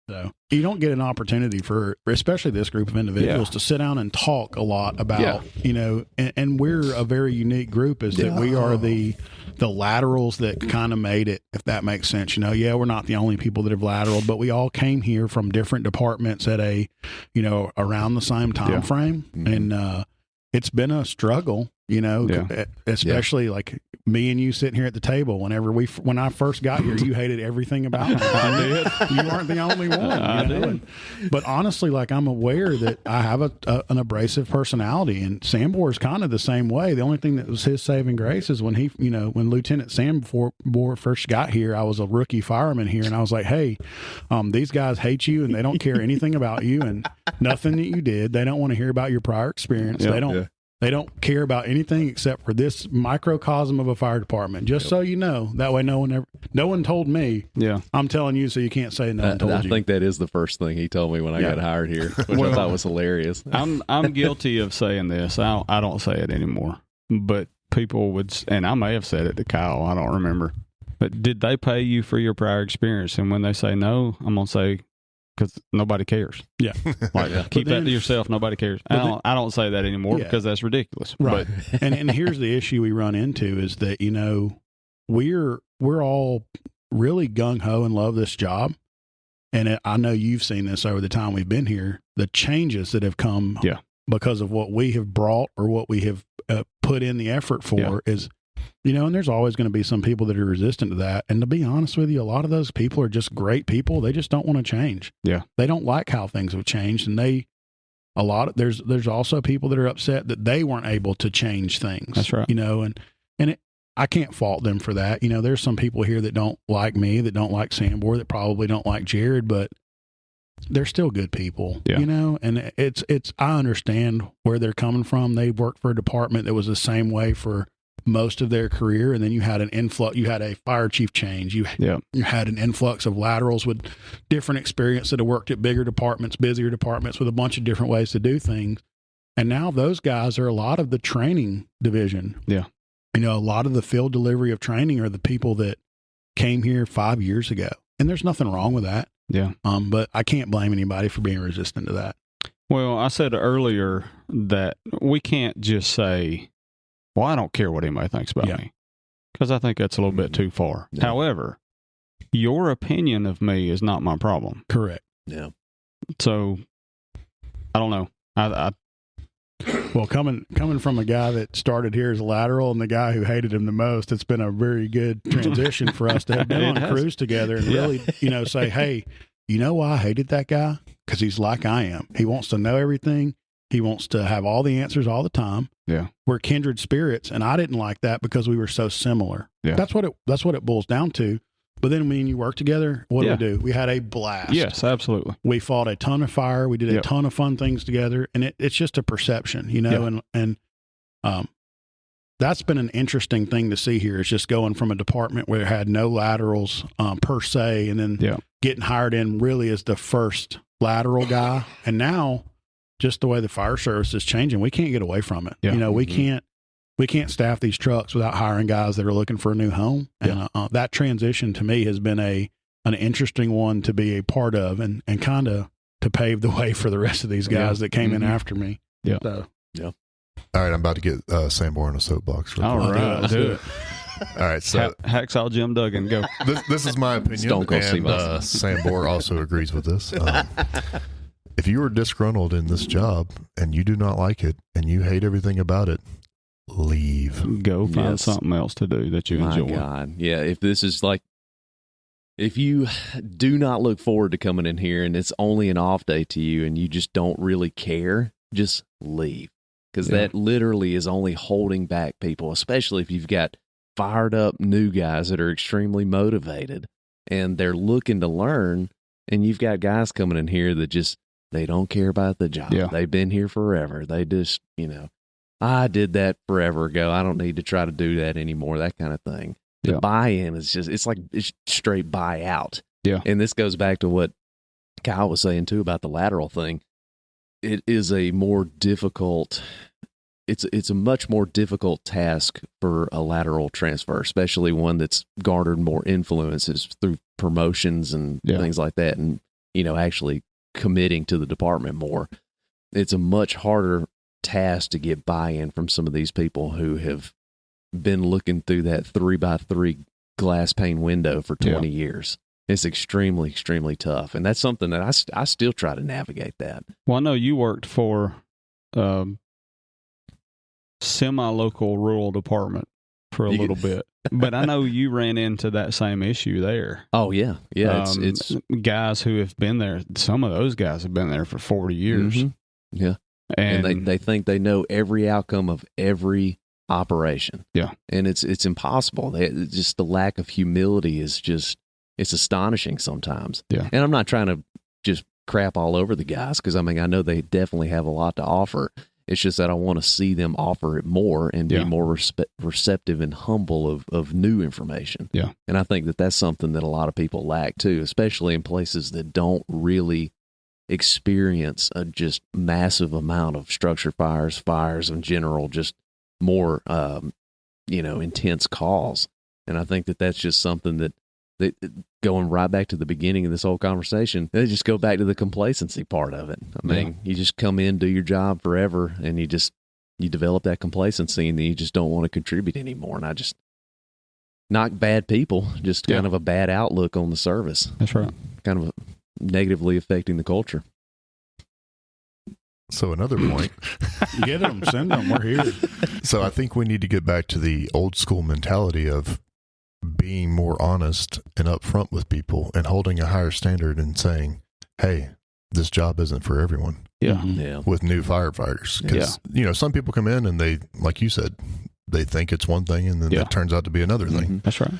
So you don't get an opportunity for, especially this group of individuals, to sit down and talk a lot about, and we're a very unique group, is that we are the laterals that kind of made it, if that makes sense. We're not the only people that have lateraled, but we all came here from different departments at around the same time frame. Mm-hmm. And it's been a struggle, especially like me and you sitting here at the table. When I first got here, you hated everything about me. I did. You weren't the only one. I did. But honestly, I'm aware that I have an abrasive personality, and Sambor is kind of the same way. The only thing that was his saving grace is when when Lieutenant Sambor first got here, I was a rookie fireman here, and I was like, "Hey, these guys hate you, and they don't care anything about you, and nothing that you did. They don't want to hear about your prior experience. They don't." They don't care about anything except for this microcosm of a fire department. Just so you know, that way no one told me. Yeah, I'm telling you, so you can't say no one told you. I think that is the first thing he told me when I got hired here, which I thought was hilarious. I'm guilty of saying this. I don't say it anymore, but people would, and I may have said it to Kyle. I don't remember. But did they pay you for your prior experience? And when they say no, I'm gonna say, because nobody cares. Yeah. Keep that to yourself. Nobody cares. I don't say that anymore because that's ridiculous. Right. But, and here's the issue we run into is that, we're all really gung-ho and love this job. And I know you've seen this over the time we've been here, the changes that have come because of what we have brought or what we have put in the effort for is, and there's always going to be some people that are resistant to that. And to be honest with you, a lot of those people are just great people. They just don't want to change. Yeah. They don't like how things have changed. And there's also people that are upset that they weren't able to change things. That's right. I can't fault them for that. There's some people here that don't like me, that don't like Sambor, that probably don't like Jared, but they're still good people, and I understand where they're coming from. They worked for a department that was the same way for most of their career, and then you had an influx. You had a fire chief change. You had an influx of laterals with different experience that have worked at bigger departments, busier departments with a bunch of different ways to do things. And now those guys are a lot of the training division. Yeah, a lot of the field delivery of training are the people that came here 5 years ago, and there's nothing wrong with that. Yeah. But I can't blame anybody for being resistant to that. Well, I said earlier that we can't just say well, I don't care what anybody thinks about me, because I think that's a little bit too far. Yeah. However, your opinion of me is not my problem. Correct. Yeah. So, I don't know. Well, coming from a guy that started here as a lateral and the guy who hated him the most, it's been a very good transition for us to have been on a cruise together and really, say, hey, you know why I hated that guy? Because he's like I am. He wants to know everything. He wants to have all the answers all the time. Yeah. We're kindred spirits, and I didn't like that because we were so similar. Yeah. That's what it boils down to. But then when you work together, what do we do? We had a blast. Yes, absolutely. We fought a ton of fire. We did a ton of fun things together, and it's just a perception, and that's been an interesting thing to see here. Is just going from a department where it had no laterals per se, and then getting hired in really as the first lateral guy, and now just the way the fire service is changing, we can't get away from it. Yeah. We can't staff these trucks without hiring guys that are looking for a new home. And that transition to me has been an interesting one to be a part of and kind of to pave the way for the rest of these guys that came in after me. Yeah. So, All right, I'm about to get Sambor on a soapbox. All right, let's do it. All right, so Hacksaw Jim Duggan, go. this is my opinion, Stone Cold and Sambor also agrees with this. If you are disgruntled in this job and you do not like it and you hate everything about it, leave. Go find something else to do that you enjoy. My God. Yeah. If this is like, if you do not look forward to coming in here and it's only an off day to you and you just don't really care, just leave. Because that literally is only holding back people, especially if you've got fired up new guys that are extremely motivated and they're looking to learn. And you've got guys coming in here that just, they don't care about the job. Yeah. They've been here forever. They just, I did that forever ago. I don't need to try to do that anymore, that kind of thing. The buy-in is just, it's straight buy out. Yeah. And this goes back to what Kyle was saying too about the lateral thing. It is a more difficult, it's a much more difficult task for a lateral transfer, especially one that's garnered more influences through promotions and things like that. And, actually committing to the department more. It's a much harder task to get buy-in from some of these people who have been looking through that 3x3 glass pane window for 20 years. It's extremely, extremely tough. And that's something that I still try to navigate that. Well, I know you worked for semi-local rural department for a little bit, but I know you ran into that same issue there. Oh, yeah. Yeah. It's guys who have been there. Some of those guys have been there for 40 years. Mm-hmm. Yeah. And they think they know every outcome of every operation. Yeah. And it's impossible. Just the lack of humility is just, it's astonishing sometimes. Yeah. And I'm not trying to just crap all over the guys because, I know they definitely have a lot to offer. It's just that I want to see them offer it more and be more receptive and humble of new information. Yeah. And I think that that's something that a lot of people lack too, especially in places that don't really experience a just massive amount of structure fires in general, just more, intense calls. And I think that that's just something that going right back to the beginning of this whole conversation, they just go back to the complacency part of it. You just come in, do your job forever, and you develop that complacency, and then you just don't want to contribute anymore. And not bad people, just kind of a bad outlook on the service. That's right. Kind of negatively affecting the culture. So another point. Get them, send them, we're here. So I think we need to get back to the old school mentality of being more honest and upfront with people and holding a higher standard and saying, hey, this job isn't for everyone. Yeah. Mm-hmm. Yeah. With new firefighters. Because, some people come in and they, like you said, they think it's one thing and then it turns out to be another thing. That's right.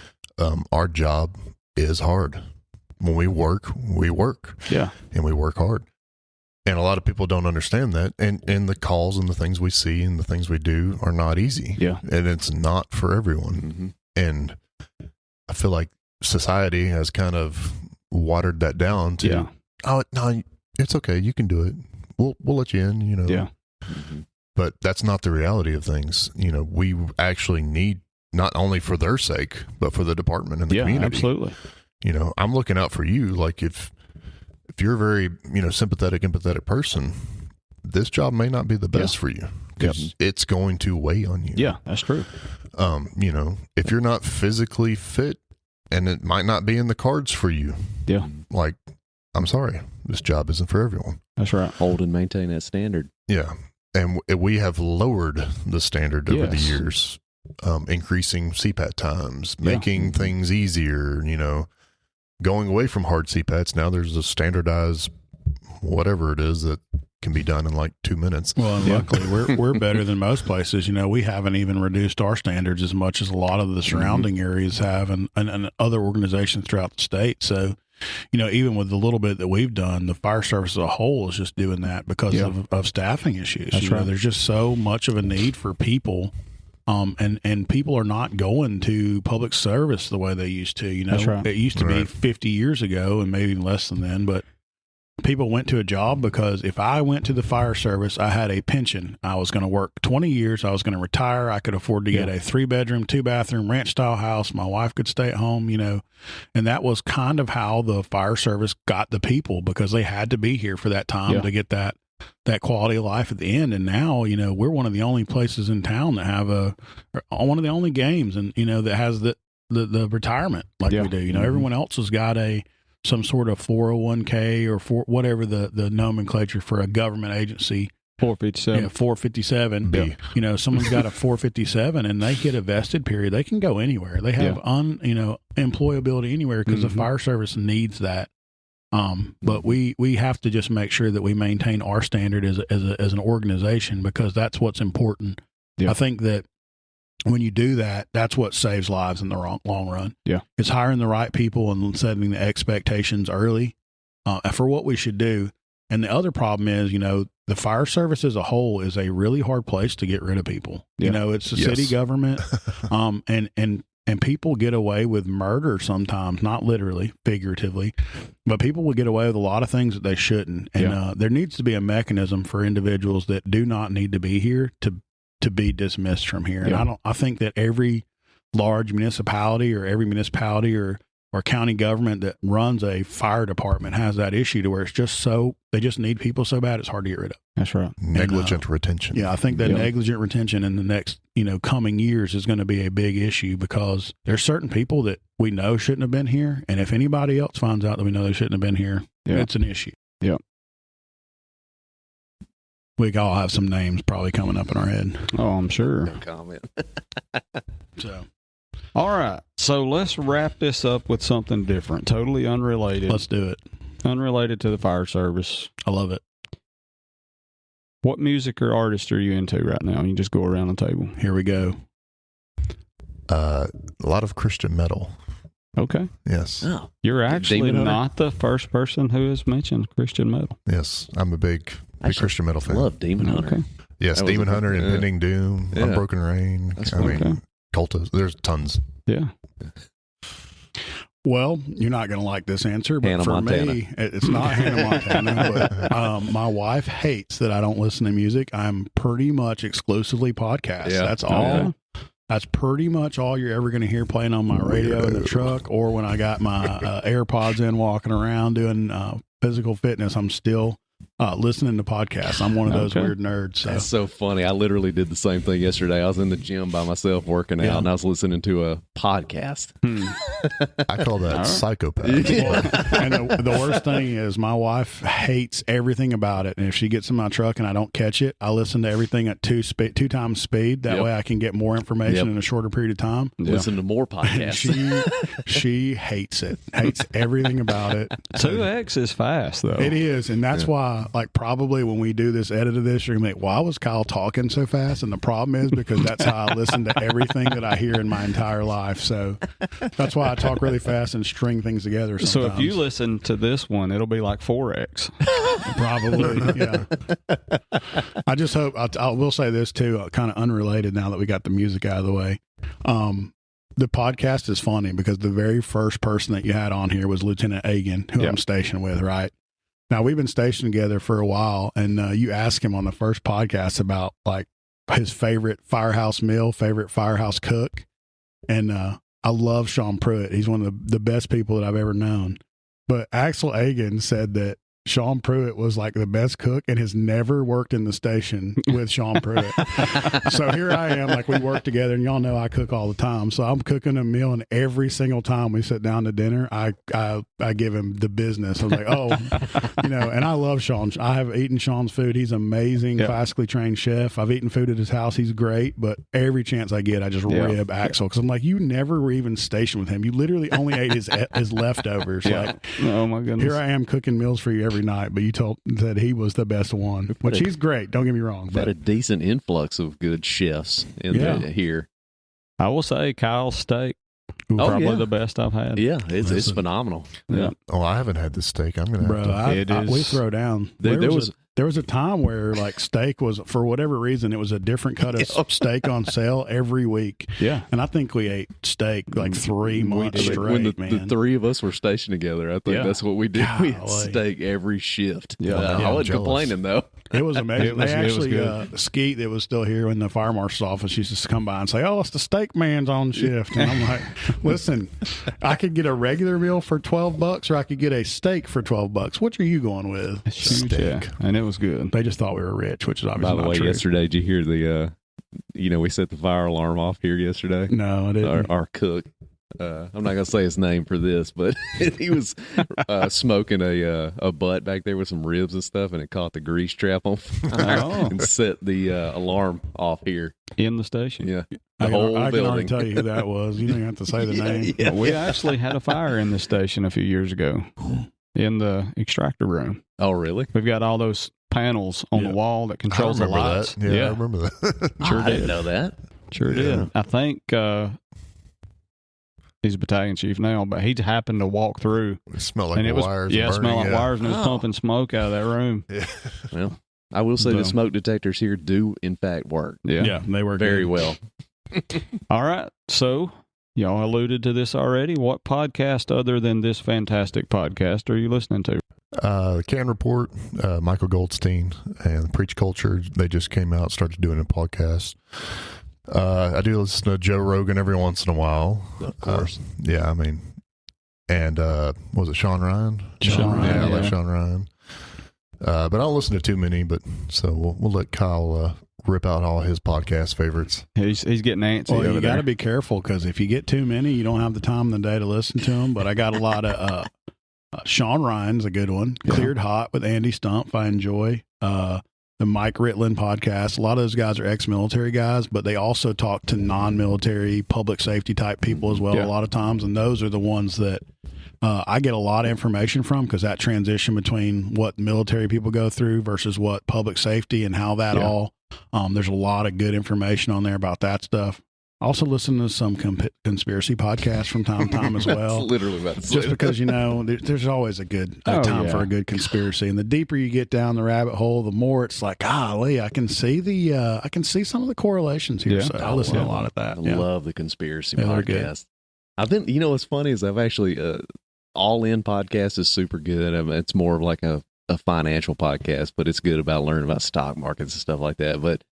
Our job is hard. When we work. Yeah. And we work hard. And a lot of people don't understand that. And the calls and the things we see and the things we do are not easy. Yeah. And it's not for everyone. Mm-hmm. And I feel like society has kind of watered that down to, oh, no, it's okay. You can do it. We'll let you in, Yeah. Mm-hmm. But that's not the reality of things. We actually need, not only for their sake, but for the department and the community. Absolutely. I'm looking out for you. Like if you're a very, sympathetic, empathetic person, this job may not be the best for you because it's going to weigh on you. Yeah, that's true. You know, if you're not physically fit, and it might not be in the cards for you. Yeah. Like, I'm sorry, this job isn't for everyone. That's right. Hold and maintain that standard. Yeah. And we have lowered the standard over the years, increasing CPAT times, making things easier, you know, going away from hard CPATs. Now there's a standardized whatever it is that can be done in like 2 minutes. Well, and luckily we're better than most places. You know, we haven't even reduced our standards as much as a lot of the surrounding areas have, and other organizations throughout the state. So, you know, even with the little bit that we've done, the fire service as a whole is just doing that because of staffing issues. That's right. There's just so much of a need for people. And people are not going to public service the way they used to. You know, That's right. It used to be 50 years ago, and maybe even less than then. But people went to a job because if I went to the fire service, I had a pension. I was going to work 20 years. I was going to retire. I could afford to get a 3-bedroom, 2-bathroom ranch style house. My wife could stay at home. You know, and that was kind of how the fire service got the people, because they had to be here for that time to get that quality of life at the end. And now, you know, we're one of the only places in town that have one of the only games, and, you know, that has the retirement like we do. You know, everyone else has got some sort of 401k or whatever the nomenclature for a government agency. 457. Yeah, 457. Yeah. You know, someone's got a 457 and they hit a vested period. They can go anywhere. They have employability anywhere because the fire service needs that. But we have to just make sure that we maintain our standard as an organization, because that's what's important. Yeah. I think that when you do that, that's what saves lives in the long run. Yeah. It's hiring the right people and setting the expectations early for what we should do. And the other problem is, you know, the fire service as a whole is a really hard place to get rid of people. Yeah. You know, it's a city government, and people get away with murder sometimes, not literally, figuratively, but people will get away with a lot of things that they shouldn't. And there needs to be a mechanism for individuals that do not need to be here to be dismissed from here. And I think that every large municipality or county government that runs a fire department has that issue, to where it's just they just need people so bad it's hard to get rid of. That's right. Negligent retention. Yeah, I think that negligent retention in the next, coming years is going to be a big issue, because there's certain people that we know shouldn't have been here, and if anybody else finds out that we know they shouldn't have been here, it's an issue. Yeah. We all have some names probably coming up in our head. Oh, I'm sure. No comment. So, all right. So let's wrap this up with something different, totally unrelated. let's do it. Unrelated to the fire service. I love it. What music or artist are you into right now? You just go around the table. Here we go. A lot of Christian metal. Okay. Yes. Oh, You're actually Demon Hunter? not the first person who has mentioned Christian metal. Yes. I'm a big Christian metal fan. Love Demon Hunter. Okay. Yes. That was Demon Hunter, Impending Doom, Yeah. Unbroken Rain. That's I mean, okay. Cultus. There's tons. Yeah. Well, you're not going to like this answer, but Hannah for Montana. me, it's not Hannah Montana. But my wife hates that I don't listen to music. I'm pretty much exclusively podcasts. Yeah. That's all. Okay. That's pretty much all you're ever going to hear playing on my radio in the truck, or when I got my AirPods in, walking around doing physical fitness. I'm still listening to podcasts. I'm one of those weird nerds. So. That's so funny. I literally did the same thing yesterday. I was in the gym by myself working out, and I was listening to a podcast. I call that psychopath. And the worst thing is my wife hates everything about it. And if she gets in my truck and I don't catch it, I listen to everything at 2 times speed. That way I can get more information in a shorter period of time. Listen to more podcasts. She hates it. Hates everything about it. 2X is fast, though. It is. And that's why, like, probably when we do this edit of this, you're going to be like, why was Kyle talking so fast? And the problem is because that's how I listen to everything that I hear in my entire life. So that's why I talk really fast and string things together sometimes. So if you listen to this one, it'll be like 4X. Probably, yeah. I just hope, I will say this too, kind of unrelated now that we got the music out of the way. The podcast is funny because the very first person that you had on here was Lieutenant Agan, who I'm stationed with, right? Now, we've been stationed together for a while, and you asked him on the first podcast about, like, his favorite firehouse meal, favorite firehouse cook, and I love Sean Pruitt. He's one of the best people that I've ever known. But Axel Agan said that Sean Pruitt was like the best cook and has never worked in the station with Sean Pruitt. So here I am, like we work together, and y'all know I cook all the time. So I'm cooking a meal, and every single time we sit down to dinner, I give him the business. I was like, oh, and I love Sean. I have eaten Sean's food. He's amazing, classically trained chef. I've eaten food at his house. He's great, but every chance I get, I just rib Axel, because I'm like, you never were even stationed with him. You literally only ate his leftovers. Like, oh my goodness. Here I am cooking meals for you every night, but you told that he was the best one, which he's great. Don't get me wrong. But a decent influx of good chefs here. I will say Kyle's steak, probably the best I've had. Yeah, it's phenomenal. Yeah. Oh, I haven't had this steak. I'm gonna have to. We throw down. There was a time where like steak was, for whatever reason, it was a different cut of steak on sale every week. Yeah. And I think we ate steak like 3 months straight, when the man. three of us were stationed together, I think that's what we did. We had steak every shift. Yeah. I wasn't complaining, though. It was amazing. They actually, Skeet, that was still here in the fire marshal's office, used to come by and say, oh, it's the steak man's on shift. And I'm like, listen, I could get a regular meal for $12 or I could get a steak for $12. Which are you going with? Steak. Yeah. And it was good. They just thought we were rich, which is obviously By the way, yesterday, did you hear the, we set the fire alarm off here yesterday? No, I didn't. Our cook. I'm not gonna say his name for this, but he was smoking a butt back there with some ribs and stuff, and it caught the grease trap on fire and set the alarm off here in the station. Yeah, I building. can already tell you who that was. You don't have to say the name. Yeah. We actually had a fire in the station a few years ago in the extractor room. Oh, really? We've got all those panels on the wall that controls the lights. That. Yeah, I remember that. Sure, I didn't know that. Sure did. I think he's a battalion chief now, but he happened to walk through. It smelled like wires. Yeah, it smelled like wires, and it was pumping smoke out of that room. Yeah. Well, I will say the smoke detectors here do, in fact, work. Yeah, they work very well. All right. So, y'all alluded to this already. What podcast other than this fantastic podcast are you listening to? Can Report, Michael Goldstein, and Preach Culture. They just came out, started doing a podcast. I do listen to Joe Rogan every once in a while. Of course. Yeah, I mean, and was it Sean Ryan? Sean Ryan. Yeah, I like Sean Ryan. But I don't listen to too many, so we'll let Kyle rip out all his podcast favorites. He's getting antsy over there. You got to be careful, because if you get too many, you don't have the time in the day to listen to them. But I got a lot of Sean Ryan's a good one. Yeah. Cleared Hot with Andy Stumpf, I enjoy. The Mike Ritland podcast. A lot of those guys are ex-military guys, but they also talk to non-military public safety type people as well a lot of times, and those are the ones that I get a lot of information from, because that transition between what military people go through versus what public safety and how that all, there's a lot of good information on there about that stuff. I also listen to some conspiracy podcasts from time to time as well. That's literally about to say just because, there's always a good time for a good conspiracy. And the deeper you get down the rabbit hole, the more it's like, golly, I can see some of the correlations here. So I listen to a lot of that. I love the conspiracy podcast. I've been, what's funny is I've actually, All In podcast is super good. I mean, it's more of like a financial podcast, but it's good about learning about stock markets and stuff like that. But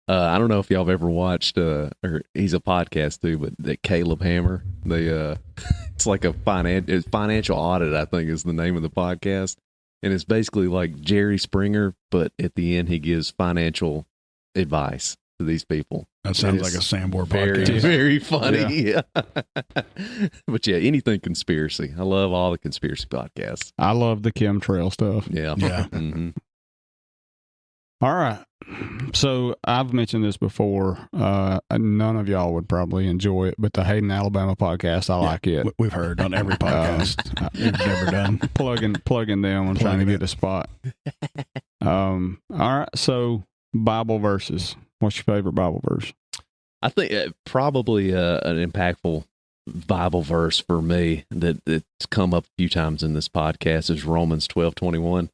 I don't know if y'all have ever watched, or he's a podcast too, but that Caleb Hammer, it's like a financial audit, I think is the name of the podcast. And it's basically like Jerry Springer, but at the end he gives financial advice to these people. That sounds like a Sambor very, podcast. Very funny. Yeah. But yeah, anything conspiracy. I love all the conspiracy podcasts. I love the chemtrail stuff. Yeah. Yeah. Mm-hmm. All right. So I've mentioned this before. None of y'all would probably enjoy it, but the Hayden, Alabama podcast, I like it. We've heard on every podcast we've never done. Plugging them and trying to get a spot. All right. So Bible verses. What's your favorite Bible verse? I think probably an impactful Bible verse for me that's come up a few times in this podcast is Romans 12:21.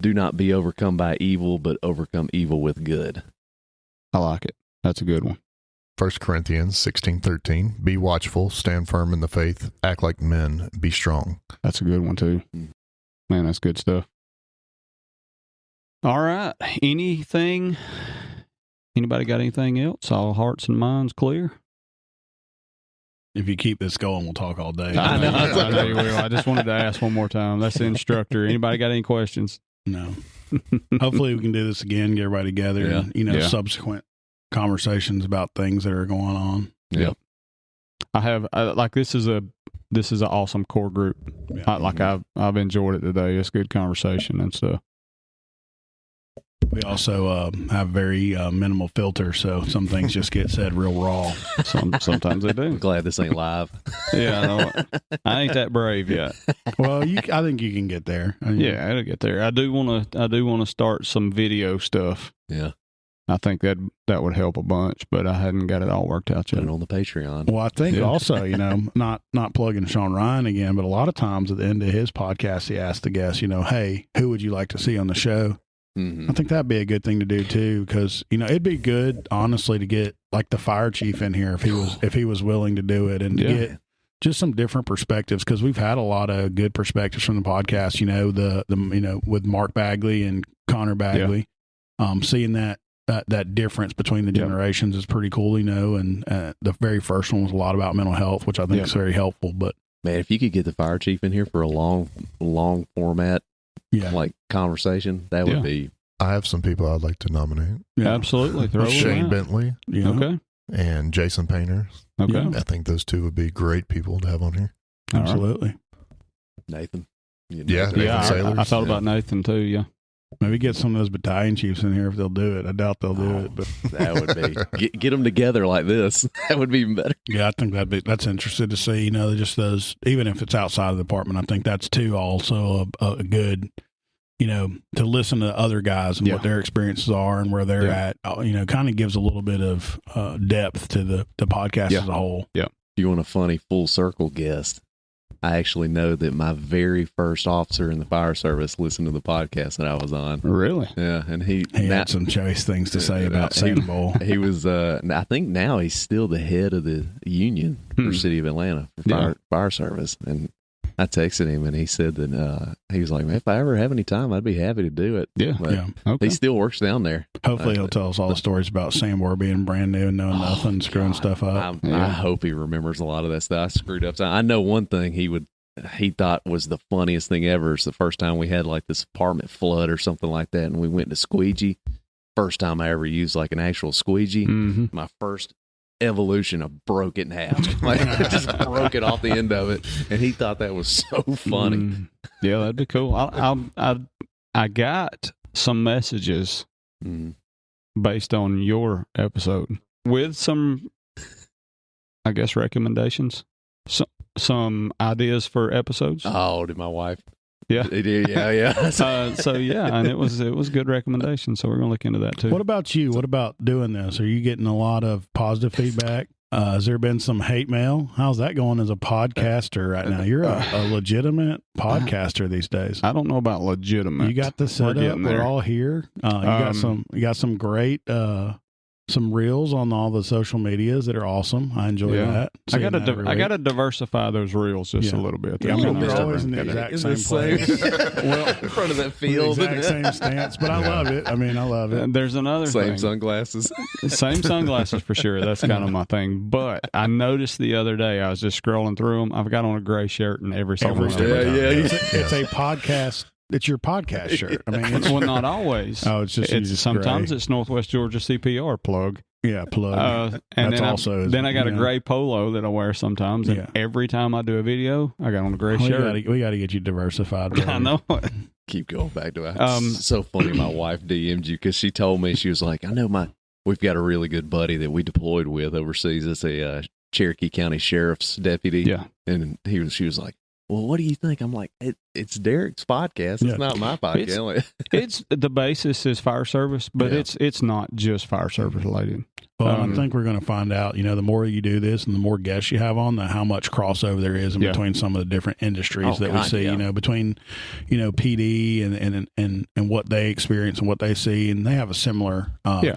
Do not be overcome by evil, but overcome evil with good. I like it. That's a good one. 1 Corinthians 16:13. Be watchful, stand firm in the faith, act like men, be strong. That's a good one too. Man, that's good stuff. All right. Anybody got anything else? All hearts and minds clear? If you keep this going, we'll talk all day. I know you will. I just wanted to ask one more time. That's the instructor. Anybody got any questions? No. Hopefully we can do this again, get everybody together, and, subsequent conversations about things that are going on. Yep. This is an awesome core group. Yeah. I've enjoyed it today. It's good conversation and stuff. We also have very minimal filter, so some things just get said real raw. Sometimes they I'm do. glad this ain't live. Yeah, I know. I ain't that brave yet. Well, I think you can get there. Yeah, it'll get there. I do want to start some video stuff. Yeah. I think that would help a bunch, but I hadn't got it all worked out Put yet. it on the Patreon. Well, I think also, not plugging Sean Ryan again, but a lot of times at the end of his podcast, he asked the guest, hey, who would you like to see on the show? Mm-hmm. I think that'd be a good thing to do too, because it'd be good, honestly, to get like the fire chief in here if he was willing to do it, and to get just some different perspectives, because we've had a lot of good perspectives from the podcast. The with Mark Bagley and Connor Bagley, seeing that difference between the generations is pretty cool. And the very first one was a lot about mental health, which I think is very helpful. But man, if you could get the fire chief in here for a long format. Like conversation, that would be. I have some people I'd like to nominate. Yeah, absolutely. Throw Shane Bentley. Okay. And Jason Painter. Okay. I think those two would be great people to have on here. Absolutely. Nathan. Nathan Sailors. I thought about Nathan too. Yeah. Maybe get some of those battalion chiefs in here if they'll do it. I doubt they'll do it, but that would be get them together like this. That would be even better. Yeah, I think that's interesting to see. Just those, even if it's outside of the department. I think that's too also a good, to listen to other guys and what their experiences are and where they're at. Kind of gives a little bit of depth to the podcast as a whole. Yeah. If you want a funny full circle guest, I actually know that my very first officer in the fire service listened to the podcast that I was on. Really? Yeah, and he had some choice things to say about Sambor. He was, I think now he's still the head of the union for City of Atlanta for fire service. And I texted him and he said that he was like, man, if I ever have any time, I'd be happy to do it. Yeah. But Okay. he still works down there. Hopefully he'll tell us all the stories about Sambor being brand new and knowing nothing, screwing stuff up. I hope he remembers a lot of that stuff. I screwed up. I know one thing he thought was the funniest thing ever is the first time we had like this apartment flood or something like that, and we went to squeegee. First time I ever used like an actual squeegee. Mm-hmm. My first evolution of broke it in half. Like just broke it off the end of it, and he thought that was so funny. Yeah, that'd be cool. I got some messages based on your episode with some, I guess, recommendations. Some ideas for episodes. Oh, did my wife? Yeah, they did. Yeah. And it was good recommendation. So we're gonna look into that too. What about you? What about doing this? Are you getting a lot of positive feedback? Has there been some hate mail? How's that going as a podcaster right now? You're a legitimate podcaster these days. I don't know about legitimate. You got the setup. We're all here. You got some great some reels on all the social medias that are awesome. I enjoy that. I got to diversify those reels just a little bit. Yeah, they're always in the exact same place. Well, in front of that field, the exact same stance. But I love it. I love it. There's another same thing. sunglasses, same sunglasses for sure. That's kind of my thing. But I noticed the other day I was just scrolling through them. I've got on a gray shirt and every single one. It's a podcast. It's your podcast shirt. It's not always. Oh, it's sometimes it's Northwest Georgia CPR plug. Yeah, plug. And then I got a gray polo that I wear sometimes. And every time I do a video, I got on a gray shirt. We got to get you diversified. Brother. I know. Keep going back to it. So funny. My wife DM'd you because she told me, she was like, I know we've got a really good buddy that we deployed with overseas. It's a Cherokee County Sheriff's deputy. Yeah. And she was like, well, what do you think? I'm like, it's Derek's podcast. It's not my podcast. It's the basis is fire service, but it's not just fire service related. Well, I think we're going to find out, the more you do this and the more guests you have on, how much crossover there is in between some of the different industries we see, between, PD and what they experience and what they see. And they have a similar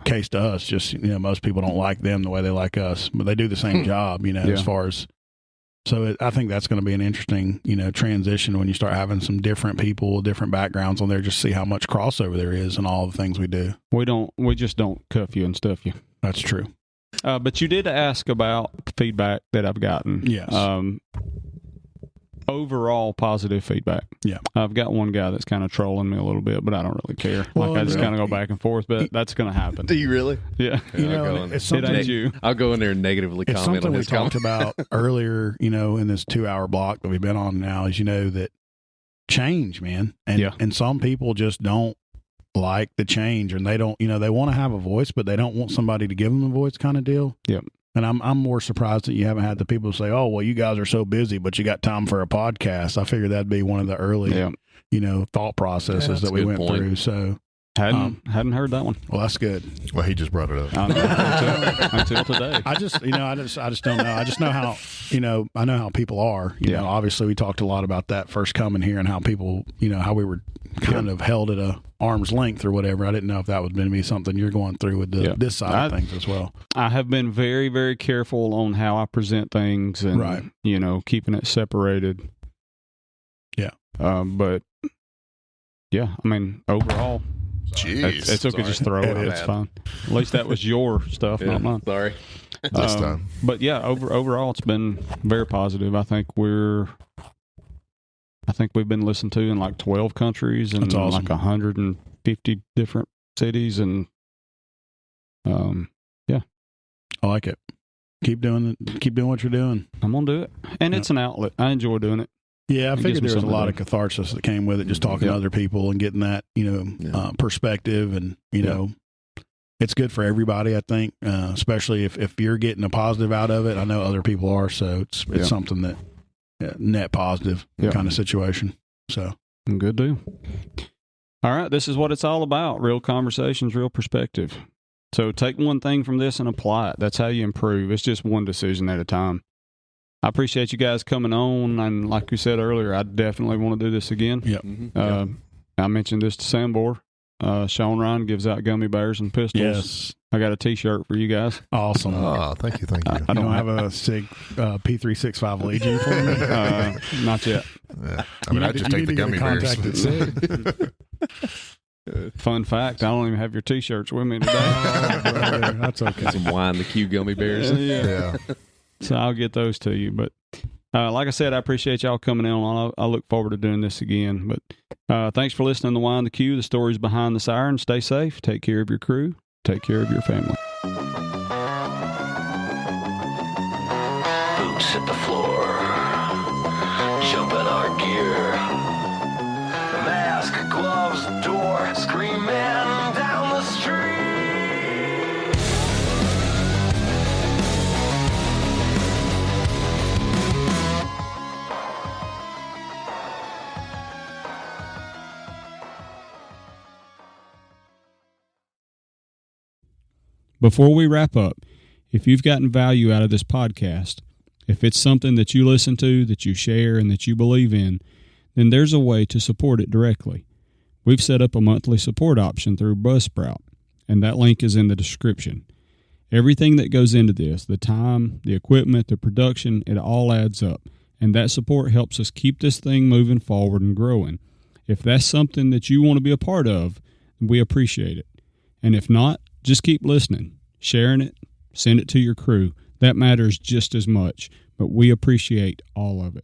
case to us. Just, most people don't like them the way they like us, but they do the same job, as far as. So I think that's going to be an interesting, transition when you start having some different people, different backgrounds on there, just see how much crossover there is in all the things we do. We just don't cuff you and stuff you. That's true. But you did ask about feedback that I've gotten. Yes. Overall positive feedback. Yeah. I've got one guy that's kind of trolling me a little bit, but I don't really care. Well, I just kind of go back and forth, but that's going to happen. Do you really? Yeah. You I'll know, go in. it's It something ain't you. I'll go in there and negatively it's comment something on we his talked comment. about earlier, in this 2-hour block that we've been on now is, that change, man. And some people just don't like the change, and they don't, they want to have a voice, but they don't want somebody to give them a voice kind of deal. Yep. And I'm more surprised that you haven't had the people say, "Oh, well, you guys are so busy, but you got time for a podcast." I figured that'd be one of the early, thought processes that's that a we good went point. through. So, Hadn't heard that one. well, that's good. Well, he just brought it up. I know, until today. I just don't know. I just know how, I know how people are. Obviously we talked a lot about that first coming here and how people, how we were kind of held at a arm's length or whatever. I didn't know if that was going to be something you're going through with this side of things as well. I have been very, very careful on how I present things and, Right. Keeping it separated. Yeah. But yeah, I mean, overall, Jeez. it's okay. Just throw it. It It's is. fine. At least that was your stuff, Yeah, not mine. sorry. This time. But yeah, overall, it's been very positive. I think we've been listened to in like 12 countries and That's awesome. like 150 different cities, and I like it. Keep doing what you're doing. I'm gonna do it. And it's an outlet. I enjoy doing it. Yeah, I It gives figured me there was a something lot to of catharsis that came with it, just talking to other people and getting that, perspective, and it's good for everybody. I think, especially if you're getting a positive out of it. I know other people are, so it's something that net positive kind of situation. So Good deal. All right, this is what it's all about. Real conversations, real perspective. So take one thing from this and apply it. That's how you improve. It's just one decision at a time. I appreciate you guys coming on. And like we said earlier, I definitely want to do this again. Yep. I mentioned this to Sambor. Sean Ryan gives out gummy bears and pistols. yes, I got a T-shirt for you guys. awesome. Thank you. I You don't have a SIG P365 Legion for me? Not yet. Yeah. I mean, I just take the gummy bears. Fun fact, I don't even have your T-shirts with me today. Brother, that's okay. Some wine, the Q gummy bears. Yeah. So I'll get those to you. But like I said, I appreciate y'all coming in. I look forward to doing this again. But thanks for listening to Wind the Q, the stories behind the siren. Stay safe. Take care of your crew. Take care of your family. Boots hit the floor. Jump in our gear. Mask, gloves, door, screaming down the street. Before we wrap up, if you've gotten value out of this podcast, if it's something that you listen to, that you share, and that you believe in, then there's a way to support it directly. We've set up a monthly support option through Buzzsprout, and that link is in the description. Everything that goes into this, the time, the equipment, the production, it all adds up, and that support helps us keep this thing moving forward and growing. If that's something that you want to be a part of, we appreciate it. And if not, just keep listening, sharing it, send it to your crew. That matters just as much, but we appreciate all of it.